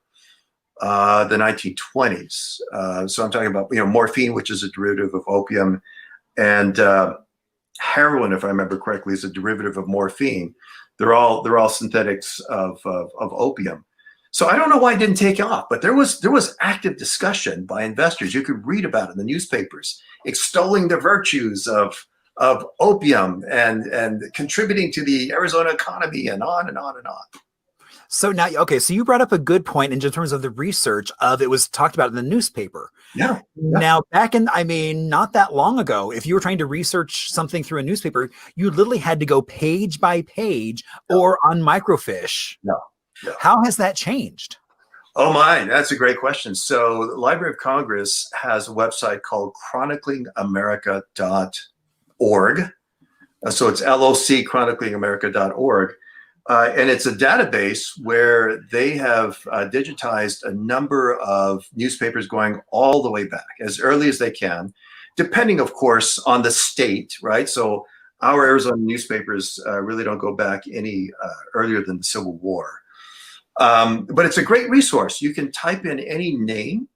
the 1920s. So I'm talking about, morphine, which is a derivative of opium, and heroin, if I remember correctly, is a derivative of morphine. They're all synthetics of opium. So I don't know why it didn't take off, but there was active discussion by investors. You could read about it in the newspapers, extolling the virtues of opium and contributing to the Arizona economy, and on and on and on. So now, okay, so you brought up a good point in terms of the research of it was talked about in the newspaper. Yeah. Now, back in, not that long ago, if you were trying to research something through a newspaper, you literally had to go page by page or on microfiche. No. How has that changed? Oh my, that's a great question. So the Library of Congress has a website called chroniclingamerica.org. So it's LOC, chroniclingamerica.org. And it's a database where they have digitized a number of newspapers going all the way back, as early as they can, depending, of course, on the state, right? So our Arizona newspapers really don't go back any earlier than the Civil War. But it's a great resource. You can type in any name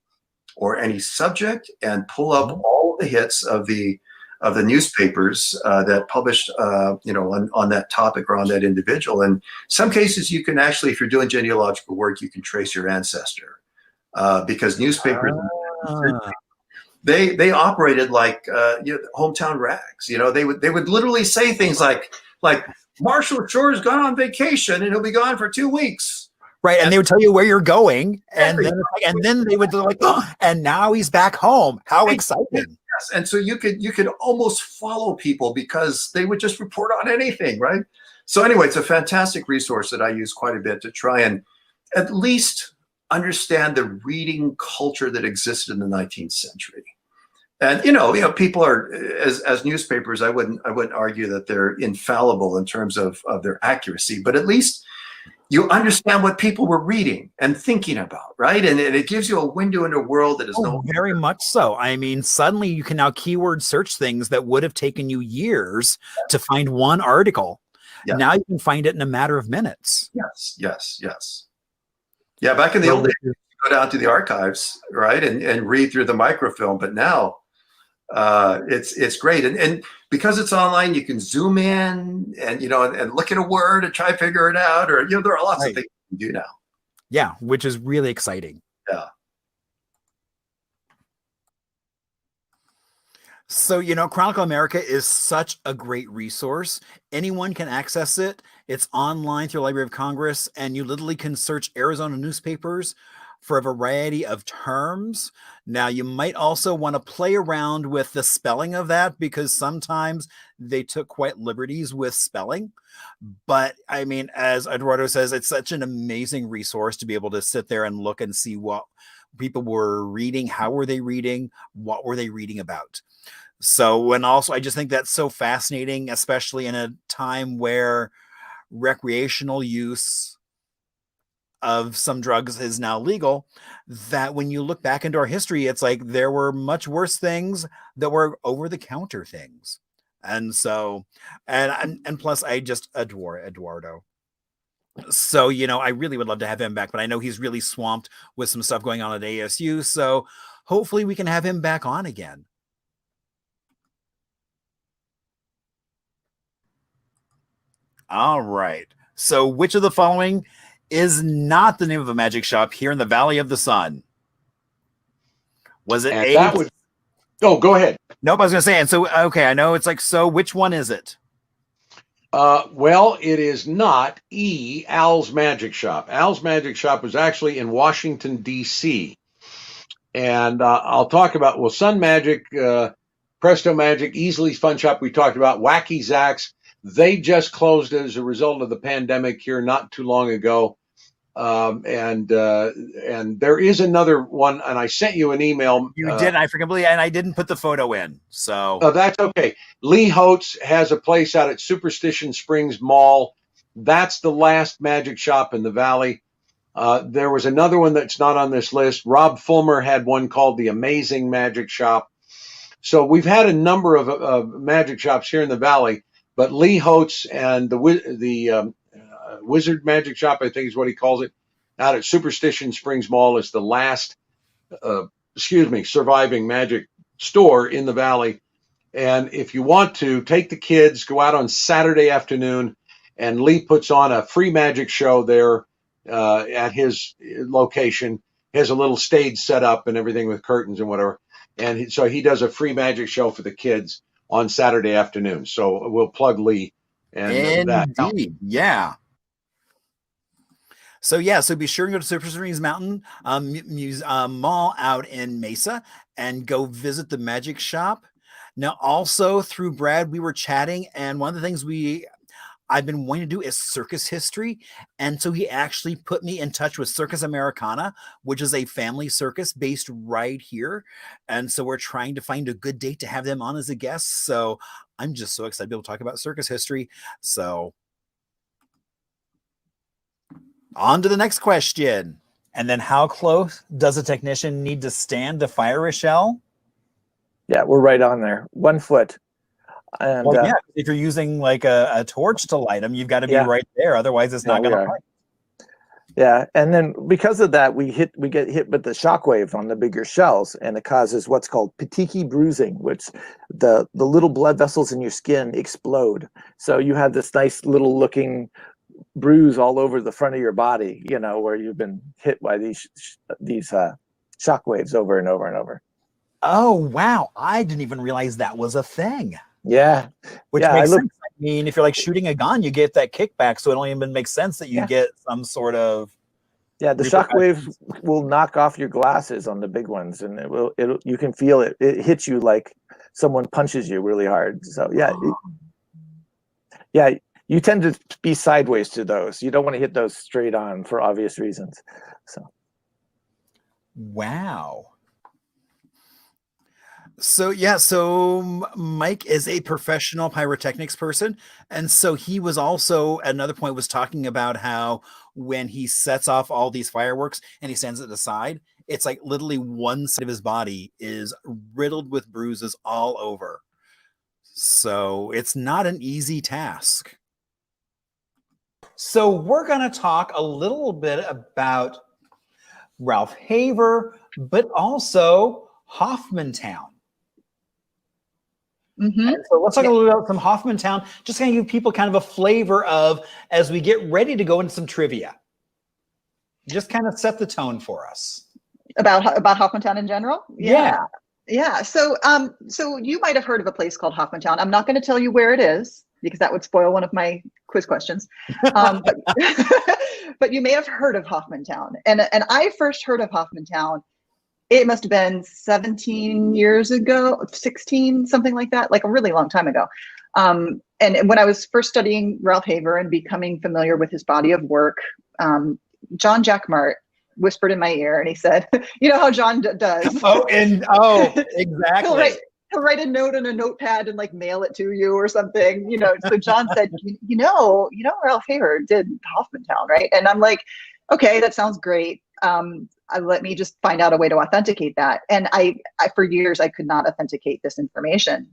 or any subject and pull up all the hits of the newspapers that published, on that topic or on that individual. And some cases you can actually, if you're doing genealogical work, you can trace your ancestor because newspapers, they operated like hometown rags. They would literally say things like Marshall Shore's gone on vacation and he'll be gone for 2 weeks. Right, and they would tell you where you're going, and then they would be like, oh, and now he's back home. How exciting! Yes, and so you could almost follow people because they would just report on anything, right? So anyway, it's a fantastic resource that I use quite a bit to try and at least understand the reading culture that existed in the 19th century. And people are as newspapers. I wouldn't argue that they're infallible in terms of their accuracy, but at least you understand what people were reading and thinking about, right? And it gives you a window into a world that is very much so. Suddenly you can now keyword search things that would have taken you years to find one article. Yeah. Now you can find it in a matter of minutes. Yes. Yeah, back in the old days, you go down to the archives, right, and read through the microfilm. But now it's great, and because it's online, you can zoom in and and look at a word and try to figure it out, or there are lots of things you can do now. Yeah, which is really exciting. Yeah. So Chronicle America is such a great resource. Anyone can access it. It's online through the Library of Congress, and you literally can search Arizona newspapers for a variety of terms. Now, you might also want to play around with the spelling of that because sometimes they took quite liberties with spelling. But as Eduardo says, it's such an amazing resource to be able to sit there and look and see what people were reading, how were they reading, what were they reading about. So, and also I just think that's so fascinating, especially in a time where recreational use of some drugs is now legal, that when you look back into our history, it's like there were much worse things that were over-the-counter things. And so, and plus, I just adore Eduardo. So, I really would love to have him back, but I know he's really swamped with some stuff going on at ASU, so hopefully we can have him back on again. All right. So which of the following is not the name of a magic shop here in the Valley of the Sun? Was it A? Oh, go ahead. Nope, I was going to say, and so, okay, I know it's like, so which one is it? Well, it is not E, Al's Magic Shop. Al's Magic Shop was actually in Washington, D.C. And I'll talk about, Sun Magic, Presto Magic, Easley's Fun Shop we talked about, Wacky Zach's. They just closed as a result of the pandemic here not too long ago. And there is another one, and I sent you an email. You did. I forget, and I didn't put the photo in. So that's okay. Lee Holtz has a place out at Superstition Springs Mall. That's the last magic shop in the Valley. There was another one that's not on this list. Rob Fulmer had one called the Amazing Magic Shop. So we've had a number of magic shops here in the Valley, but Lee Holtz and the Wizard Magic Shop, I think is what he calls it, out at Superstition Springs Mall is the last, surviving magic store in the Valley. And if you want to take the kids, go out on Saturday afternoon, and Lee puts on a free magic show there at his location. He has a little stage set up and everything with curtains and whatever. And so he does a free magic show for the kids on Saturday afternoon. So we'll plug Lee and that. Indeed, yeah. So be sure to go to Super Springs Mountain Mall out in Mesa and go visit the magic shop. Now, also through Brad, we were chatting, and one of the things I've been wanting to do is circus history. And so he actually put me in touch with Circus Americana, which is a family circus based right here. And so we're trying to find a good date to have them on as a guest. So I'm just so excited to be able to talk about circus history. So on to the next question. And then how close does a technician need to stand to fire a shell? Yeah, we're right on there. 1 foot. And well, yeah, if you're using like a torch to light them, you've got to be right there. Otherwise, it's not going to light. Yeah, and then because of that, we get hit with the shockwave on the bigger shells, and it causes what's called petechiae bruising, which the little blood vessels in your skin explode. So you have this nice little looking bruise all over the front of your body, where you've been hit by these shockwaves over and over and over. Oh wow! I didn't even realize that was a thing. Yeah, which makes sense. I mean, if you're like shooting a gun, you get that kickback, so it only even makes sense that you get some sort of. Yeah, the shockwaves will knock off your glasses on the big ones, and you can feel it. It hits you like someone punches you really hard. So you tend to be sideways to those. You don't want to hit those straight on for obvious reasons. So. Wow. So Mike is a professional pyrotechnics person. And so he was also, at another point, was talking about how when he sets off all these fireworks and he stands at the side, it's like literally one side of his body is riddled with bruises all over. So it's not an easy task. So we're going to talk a little bit about Ralph Haver, but also Hoffman Town. Mm-hmm. So let's talk a little bit about some Hoffman Town, just kind of give people kind of a flavor of, as we get ready to go into some trivia, just kind of set the tone for us. About Hoffman Town in general? Yeah. So you might have heard of a place called Hoffman Town. I'm not going to tell you where it is because that would spoil one of my quiz questions. But you may have heard of Hoffman Town. And I first heard of Hoffman Town, it must have been 17 years ago, 16, something like that, like a really long time ago. And when I was first studying Ralph Haver and becoming familiar with his body of work, John Jack Mart whispered in my ear and he said, you know how John does. Exactly. He'll write a note on a notepad and like mail it to you or something, So John said, you know, Ralph Haver did Hoffman Town, right? And I'm like, okay, that sounds great. Let me just find out a way to authenticate that. And I for years, I could not authenticate this information.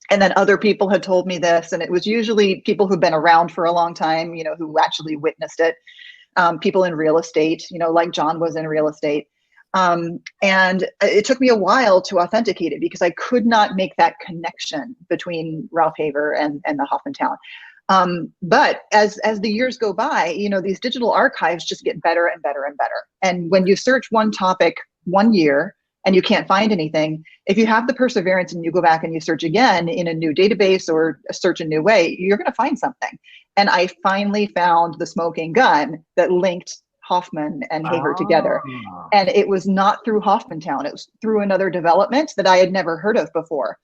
And then other people had told me this, and it was usually people who've been around for a long time, who actually witnessed it. People in real estate, like John was in real estate. And it took me a while to authenticate it because I could not make that connection between Ralph Haver and the Hoffman Town. But as the years go by, these digital archives just get better and better and better. And when you search one topic 1 year and you can't find anything, if you have the perseverance and you go back and you search again in a new database or search a new way, you're going to find something. And I finally found the smoking gun that linked Hoffman and Haver together. And it was not through Hoffman Town. It was through another development that I had never heard of before.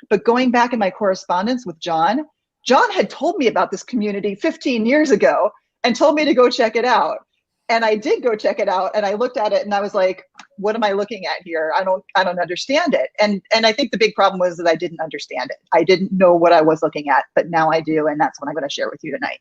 But going back in my correspondence with John, John had told me about this community 15 years ago and told me to go check it out. And I did go check it out, and I looked at it and I was like, what am I looking at here? I don't understand it. And I think the big problem was that I didn't understand it. I didn't know what I was looking at, but now I do. And that's what I'm going to share with you tonight.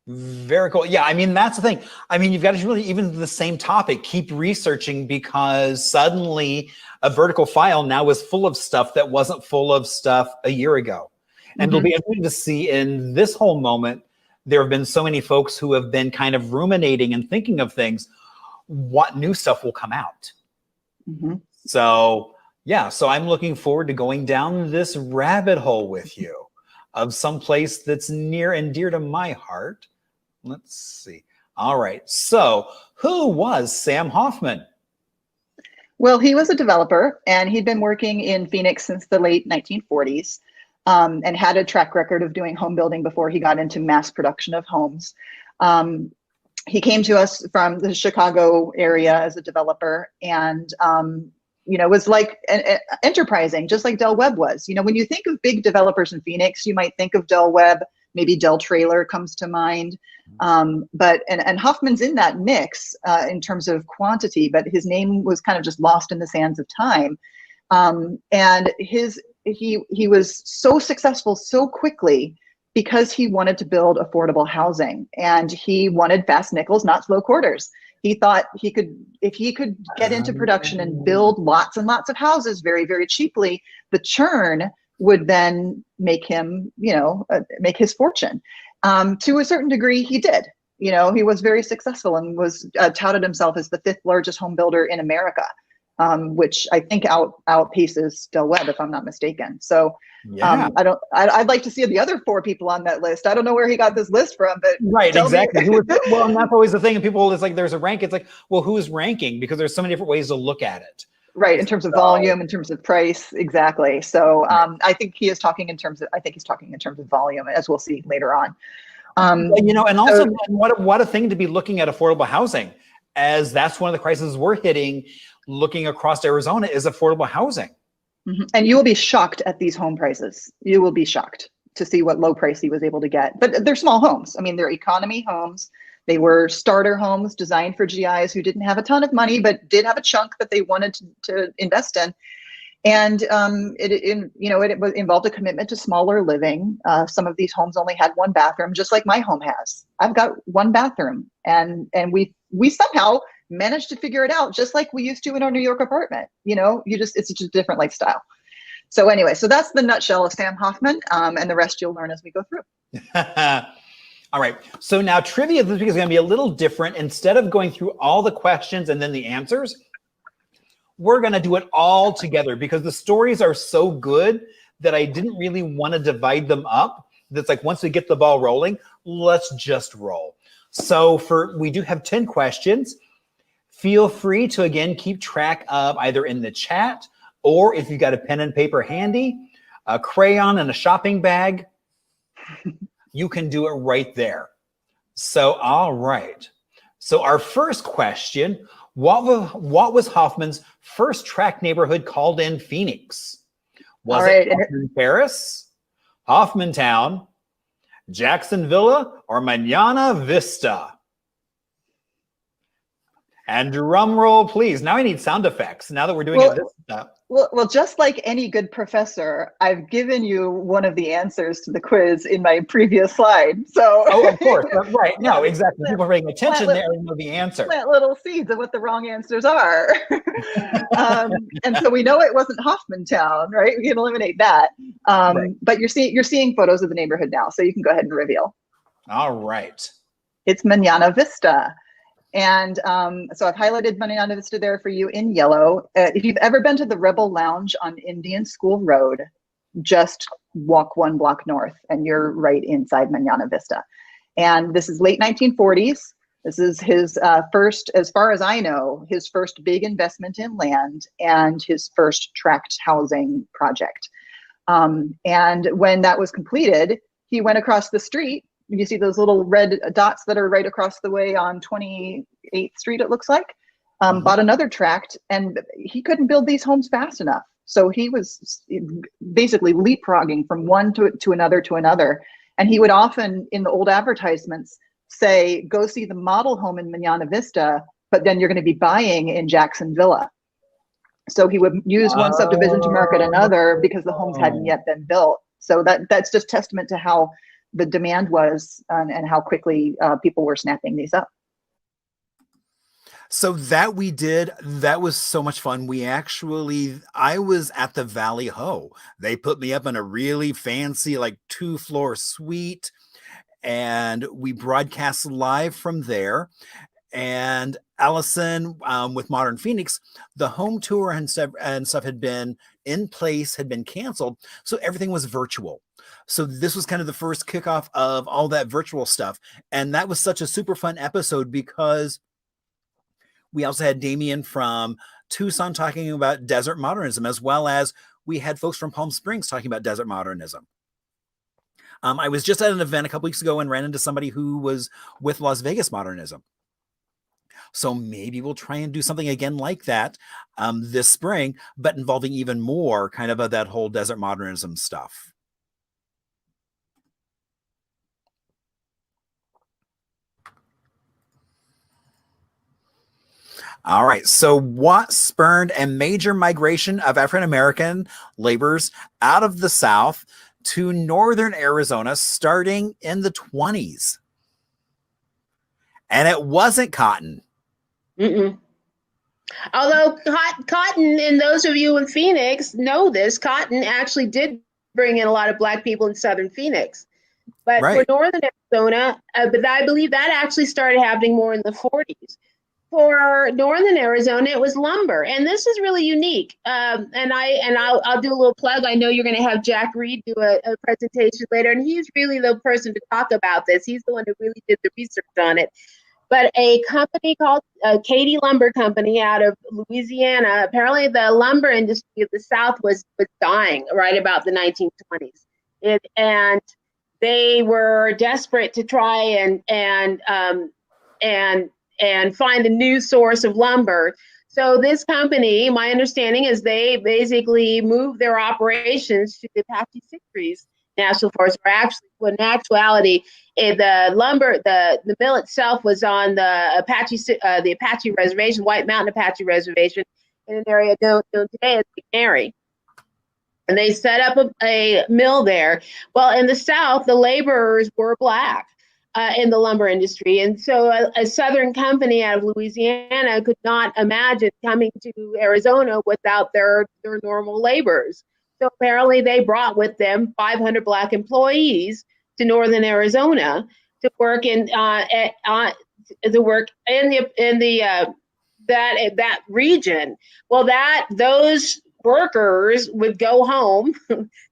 Very cool. Yeah, I mean, that's the thing. I mean, you've got to really, even the same topic, keep researching, because suddenly a vertical file now is full of stuff that wasn't full of stuff a year ago. And it'll be interesting to see in this whole moment, there have been so many folks who have been kind of ruminating and thinking of things, what new stuff will come out. So yeah, so I'm looking forward to going down this rabbit hole with you of some place that's near and dear to my heart. Let's see. All right. So who was Sam Hoffman? Well, he was a developer, and he'd been working in Phoenix since the late 1940s, and had a track record of doing home building before he got into mass production of homes. He came to us from the Chicago area as a developer, and was like enterprising, just like Del Webb was. When you think of big developers in Phoenix, you might think of Del Webb. Maybe Del Trailer comes to mind, but Hoffman's in that mix in terms of quantity, but his name was kind of just lost in the sands of time. And he was so successful so quickly because he wanted to build affordable housing, and he wanted fast nickels, not slow quarters. He thought if he could get into production and build lots and lots of houses very, very cheaply, the churn would then make him, make his fortune. To a certain degree, he did. He was very successful and was touted himself as the 5th largest home builder in America, which I think outpaces Del Webb, if I'm not mistaken. So yeah. I'd like to see the other 4 people on that list. I don't know where he got this list from, but right, exactly. Well, and that's always the thing. And people, it's like there's a rank. It's like, well, who's ranking? Because there's so many different ways to look at it. Right, in terms of volume, in terms of price, exactly. So I think he's talking in terms of volume, as we'll see later on. And also, what a thing to be looking at affordable housing, as that's one of the crises we're hitting. Looking across Arizona is affordable housing. And you will be shocked at these home prices. You will be shocked to see what low price he was able to get. But they're small homes. I mean, they're economy homes. They were starter homes designed for GIs who didn't have a ton of money, but did have a chunk that they wanted to invest in. And it involved a commitment to smaller living. Some of these homes only had 1 bathroom, just like my home has. I've got 1 bathroom, and we somehow managed to figure it out, just like we used to in our New York apartment. It's just a different lifestyle. So anyway, so that's the nutshell of Sam Hoffman, and the rest you'll learn as we go through. All right. So now trivia this week is going to be a little different. Instead of going through all the questions and then the answers, we're going to do it all together, because the stories are so good that I didn't really want to divide them up. That's like, once we get the ball rolling, let's just roll. So we do have 10 questions. Feel free to, again, keep track of either in the chat, or if you've got a pen and paper handy, a crayon and a shopping bag, you can do it right there. So, all right. So our first question, what was Hoffman's first tract neighborhood called in Phoenix? Was it Hoffman Terrace, Hoffman Town, Jackson Villa, or Manana Vista? And drum roll, please. Now I need sound effects. Now that we're doing this stuff. Well, just like any good professor, I've given you one of the answers to the quiz in my previous slide. So, of course, right? No, exactly. People are paying attention there and know the answer. Plant little seeds of what the wrong answers are, and so we know it wasn't Hoffman Town, right? We can eliminate that. Right. But you're seeing photos of the neighborhood now, so you can go ahead and reveal. All right. It's Manana Vista. And so I've highlighted Manana Vista there for you in yellow. If you've ever been to the Rebel Lounge on Indian School Road, just walk 1 block north and you're right inside Manana Vista. And this is late 1940s. This is his first, as far as I know, his first big investment in land and his first tract housing project. And when that was completed, he went across the street. You see those little red dots that are right across the way on 28th Street, it looks like, bought another tract, and he couldn't build these homes fast enough. So he was basically leapfrogging from one to another to another. And he would often, in the old advertisements, say, go see the model home in Manana Vista, but then you're going to be buying in Jackson Villa. So he would use one subdivision to market another because the homes hadn't yet been built. So that's just testament to how the demand was and how quickly people were snapping these up. So that we did, that was so much fun. I was at the Valley Ho. They put me up in a really fancy, like 2-floor suite, and we broadcast live from there. And Allison, with Modern Phoenix, the home tour and stuff had been in place, had been canceled. So everything was virtual. So this was kind of the first kickoff of all that virtual stuff. And that was such a super fun episode because we also had Damien from Tucson talking about desert modernism, as well as we had folks from Palm Springs talking about desert modernism. I was just at an event a couple weeks ago and ran into somebody who was with Las Vegas modernism. So maybe we'll try and do something again like that this spring, but involving even more kind of that whole desert modernism stuff. All right. So what spurred a major migration of African-American laborers out of the South to northern Arizona starting in the 1920s? And it wasn't cotton. Although cotton, and those of you in Phoenix know this, cotton actually did bring in a lot of Black people in southern Phoenix. But for northern Arizona, but I believe that actually started happening more in the 40s. For northern Arizona, it was lumber, and this is really unique. And I'll do a little plug. I know you're going to have Jack Reed do a presentation later, and he's really the person to talk about this. He's the one who really did the research on it. But a company called Katy Lumber Company out of Louisiana, apparently the lumber industry of the South was dying right about the 1920s, and they were desperate to try and find a new source of lumber. So this company, my understanding is they basically moved their operations to the Apache Six National Forest, where actually, in actuality, the lumber, the mill itself was on the Apache Reservation, White Mountain Apache Reservation, in an area known today as McNary. And they set up a mill there. Well, in the South, the laborers were Black in the lumber industry. And so a Southern company out of Louisiana could not imagine coming to Arizona without their normal laborers. So apparently they brought with them 500 Black employees to northern Arizona to work in that region. Well, those workers would go home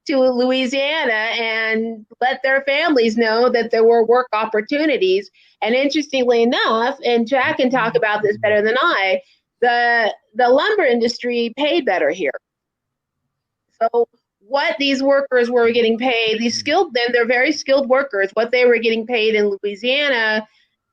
to Louisiana and let their families know that there were work opportunities. And interestingly enough, and Jack can talk about this better than I, the lumber industry paid better here. So what these workers were getting paid, they're very skilled workers, what they were getting paid in Louisiana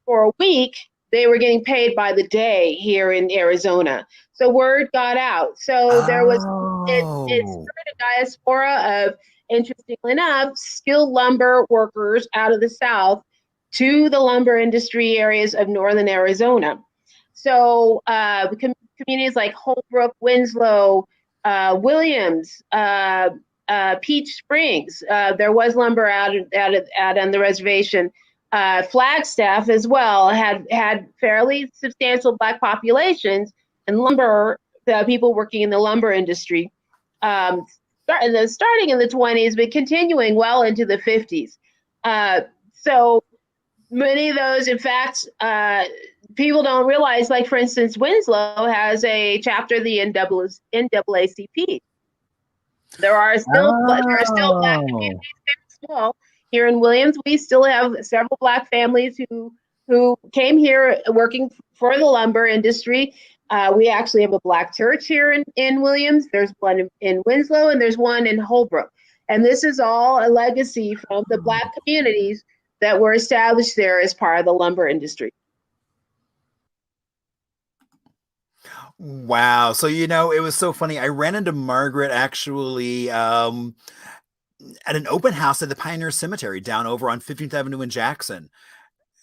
for a week, they were getting paid by the day here in Arizona. So word got out. So there was, it started a diaspora of, interestingly enough, skilled lumber workers out of the South to the lumber industry areas of northern Arizona. So communities like Holbrook, Winslow, Williams, Peach Springs, there was lumber out on the reservation. Flagstaff as well had fairly substantial Black populations, and lumber, the people working in the lumber industry, starting in the 20s, but continuing well into the 50s. So many of those, in fact, people don't realize, like, for instance, Winslow has a chapter of the NAACP. There are still Black communities, very small. Here in Williams, we still have several Black families who came here working for the lumber industry. We actually have a Black church here in Williams. There's one in Winslow, and there's one in Holbrook. And this is all a legacy from the Black communities that were established there as part of the lumber industry. Wow. So, it was so funny. I ran into Margaret actually at an open house at the Pioneer Cemetery down over on 15th Avenue in Jackson.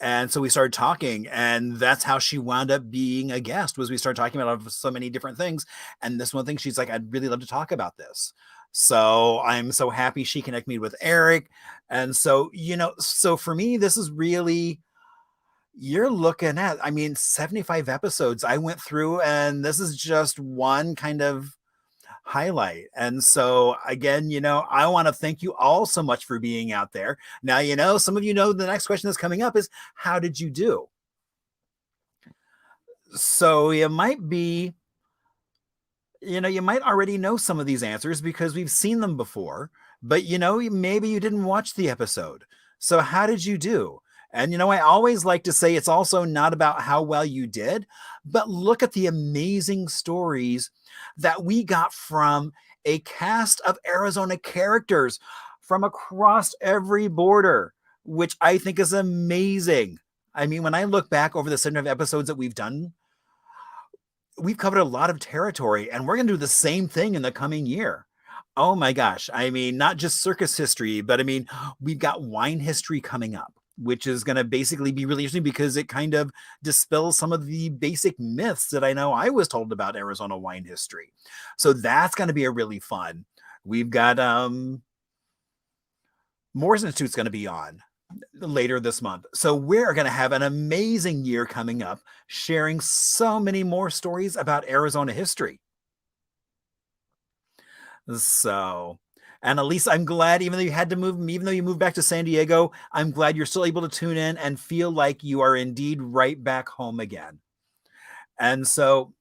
And so we started talking, and that's how she wound up being a guest. Was we started talking about so many different things, and this one thing she's like, I'd really love to talk about this. So I'm so happy she connected me with Eric. And so, so for me, this is really, you're looking at, 75 episodes I went through, and this is just one kind of highlight. And so again, I want to thank you all so much for being out there. Now, some of the next question that's coming up is, how did you do? So you might already know some of these answers because we've seen them before, but maybe you didn't watch the episode. So how did you do? And I always like to say it's also not about how well you did, but look at the amazing stories that we got from a cast of Arizona characters from across every border, which I think is amazing. When I look back over the 7 episodes that we've done, we've covered a lot of territory, and we're going to do the same thing in the coming year. Oh my gosh. Not just circus history, but we've got wine history coming up, which is going to basically be really interesting because it kind of dispels some of the basic myths that I know I was told about Arizona wine history. So that's going to be a really fun. We've got Moores Institute's going to be on later this month. So we're going to have an amazing year coming up, sharing so many more stories about Arizona history. So, and Elise, I'm glad, even though you had to move, even though you moved back to San Diego, I'm glad you're still able to tune in and feel like you are indeed right back home again. And so,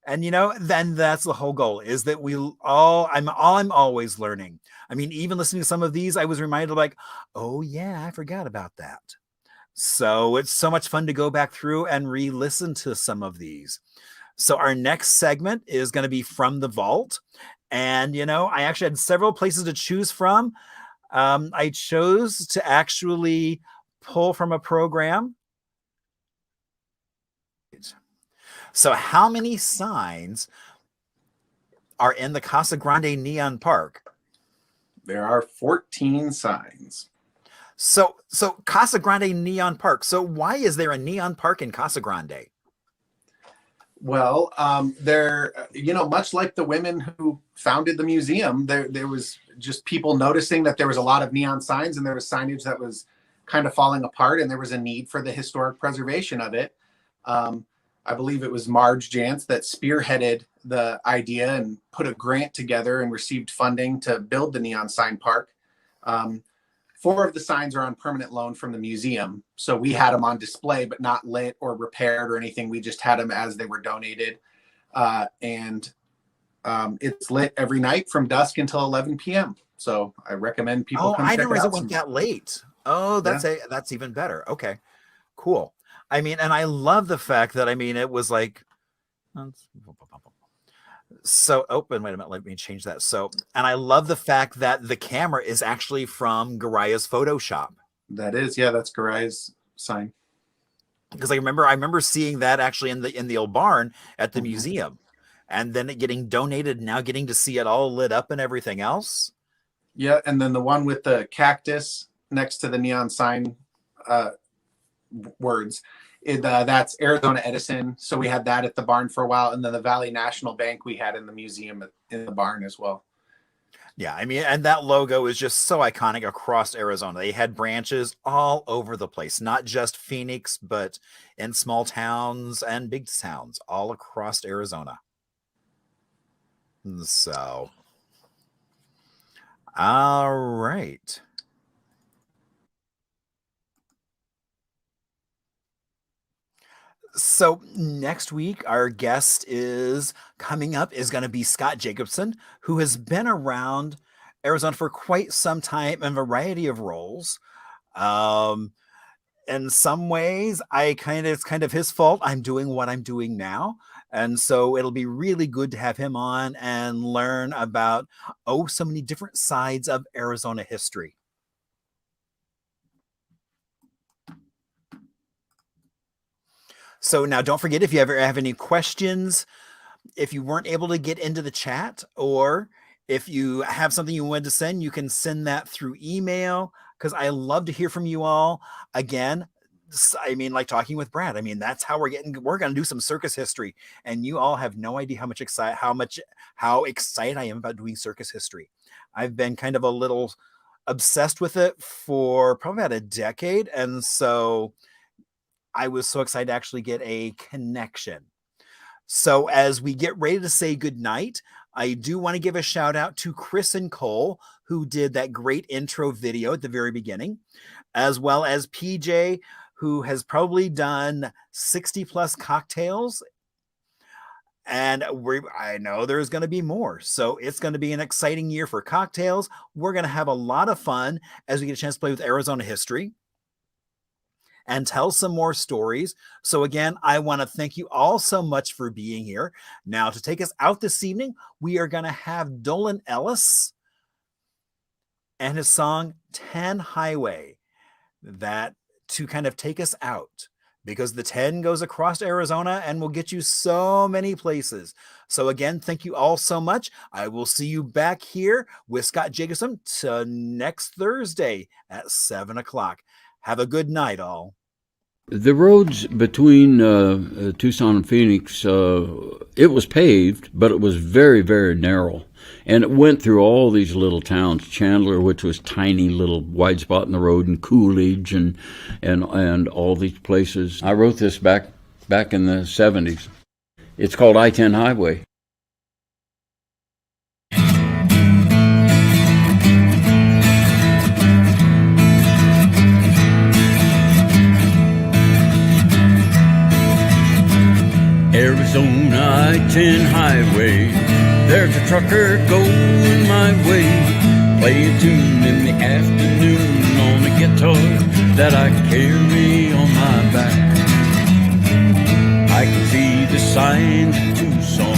and then that's the whole goal, is that I'm always learning. Even listening to some of these, I was reminded like, oh yeah, I forgot about that. So it's so much fun to go back through and re-listen to some of these. So our next segment is going to be From the Vault. And, I actually had several places to choose from. I chose to actually pull from a program. So how many signs are in the Casa Grande Neon Park? There are 14 signs. So Casa Grande Neon Park. So why is there a neon park in Casa Grande? Well, much like the women who founded the museum, there was just people noticing that there was a lot of neon signs, and there was signage that was kind of falling apart, and there was a need for the historic preservation of it. I believe it was Marge Jantz that spearheaded the idea and put a grant together and received funding to build the neon sign park. 4 of the signs are on permanent loan from the museum. So we had them on display, but not lit or repaired or anything. We just had them as they were donated. And it's lit every night from dusk until 11 p.m. So I recommend people come check it out. I didn't realize it went that late. Oh, that's even better. Okay, cool. And I love the fact that, it was like, so open. Wait a minute. Let me change that. So, and I love the fact that the camera is actually from Garaya's Photoshop. That is, yeah, that's Garaya's sign. Because I remember seeing that actually in the old barn at the museum, and then it getting donated, now getting to see it all lit up and everything else. Yeah, and then the one with the cactus next to the neon sign words. That's Arizona Edison. So we had that at the barn for a while. And then the Valley National Bank we had in the museum in the barn as well. Yeah, and that logo is just so iconic across Arizona. They had branches all over the place, not just Phoenix, but in small towns and big towns all across Arizona. So, all right. So next week, our guest is coming up is going to be Scott Jacobson, who has been around Arizona for quite some time in a variety of roles. In some ways, it's kind of his fault. I'm doing what I'm doing now. And so it'll be really good to have him on and learn about, so many different sides of Arizona history. So now don't forget, if you ever have any questions, if you weren't able to get into the chat, or if you have something you wanted to send, you can send that through email, because I love to hear from you all. Again, I mean, like talking with Brad, I mean, that's how we're going to do some circus history. And you all have no idea how excited I am about doing circus history. I've been kind of a little obsessed with it for probably about a decade. And so I was so excited to actually get a connection. So as we get ready to say goodnight, I do want to give a shout out to Chris and Cole, who did that great intro video at the very beginning, as well as PJ, who has probably done 60 plus cocktails. And I know there's going to be more. So it's going to be an exciting year for cocktails. We're going to have a lot of fun as we get a chance to play with Arizona history and tell some more stories. So again, I want to thank you all so much for being here. Now, to take us out this evening, we are going to have Dolan Ellis and his song 10 Highway, that to kind of take us out, because the 10 goes across Arizona and will get you so many places. So again, thank you all so much. I will see you back here with Scott Jacobson next Thursday at 7 o'clock. Have a good night, all. The roads between Tucson and Phoenix, it was paved, but it was very, very narrow. And it went through all these little towns, Chandler, which was tiny little wide spot in the road, and Coolidge and all these places. I wrote this back in the 70s. It's called I-10 Highway. Arizona I-10 Highway, there's a trucker going my way. Play a tune in the afternoon on a guitar that I carry on my back. I can see the signs of Tucson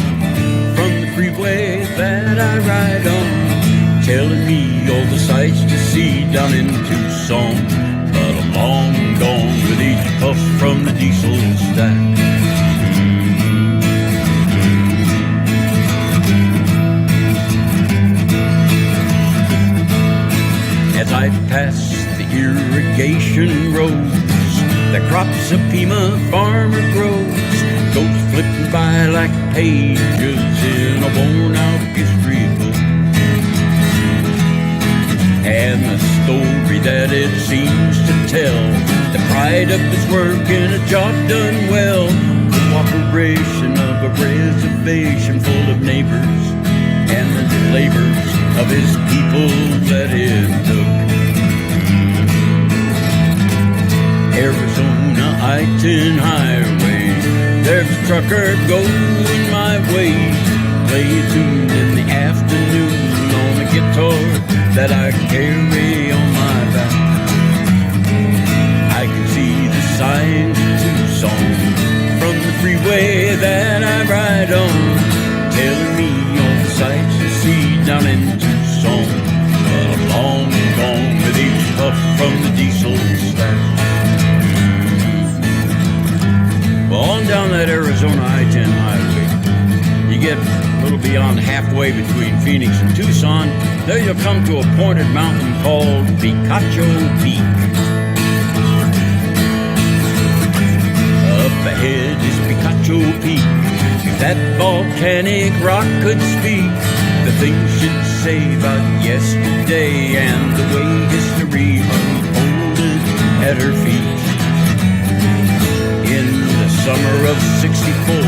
from the freeway that I ride on, telling me all the sights to see down in Tucson. But I'm long gone with each puff from the diesel stack. As I pass the irrigation roads, the crops a Pima farmer grows, goes flipping by like pages in a worn-out history book. And the story that it seems to tell, the pride of his work and a job done well, the cooperation of a reservation full of neighbors, and the labors of his people that it took. Arizona I-10 Highway, there's a trucker going my way. Play a tune in the afternoon on a guitar that I carry on my back. I can see the signs of Tucson from the freeway that I ride on, telling me all the sights to see down in Tucson. But I'm long gone with each puff from the diesel stack. Well, on down that Arizona I-10 Highway, you get a little beyond halfway between Phoenix and Tucson. There you'll come to a pointed mountain called Picacho Peak. Up ahead is Picacho Peak. If that volcanic rock could speak, the things she'd say about yesterday and the way history unfolded at her feet. In the summer of '64,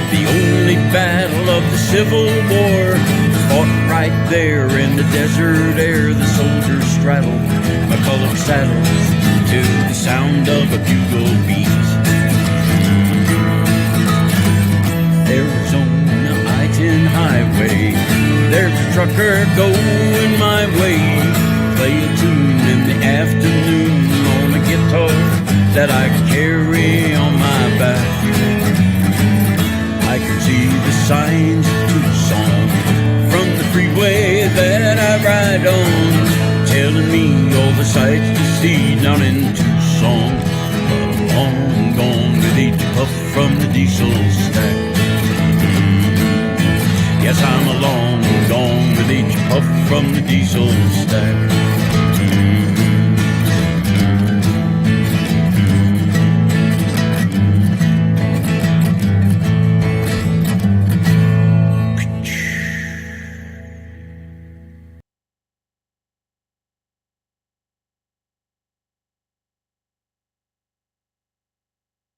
the only battle of the Civil War, fought right there in the desert air. The soldiers straddled McCulloch saddles to the sound of a bugle beat. Arizona I-10 Highway, there's a trucker going my way. Play a tune in the afternoon on a guitar that I carry on my back. I can see the signs of Tucson from the freeway that I ride on, telling me all the sights to see down in Tucson. But I'm long gone with each puff diesel stack. Yes, I'm along with each puff from the diesel stack.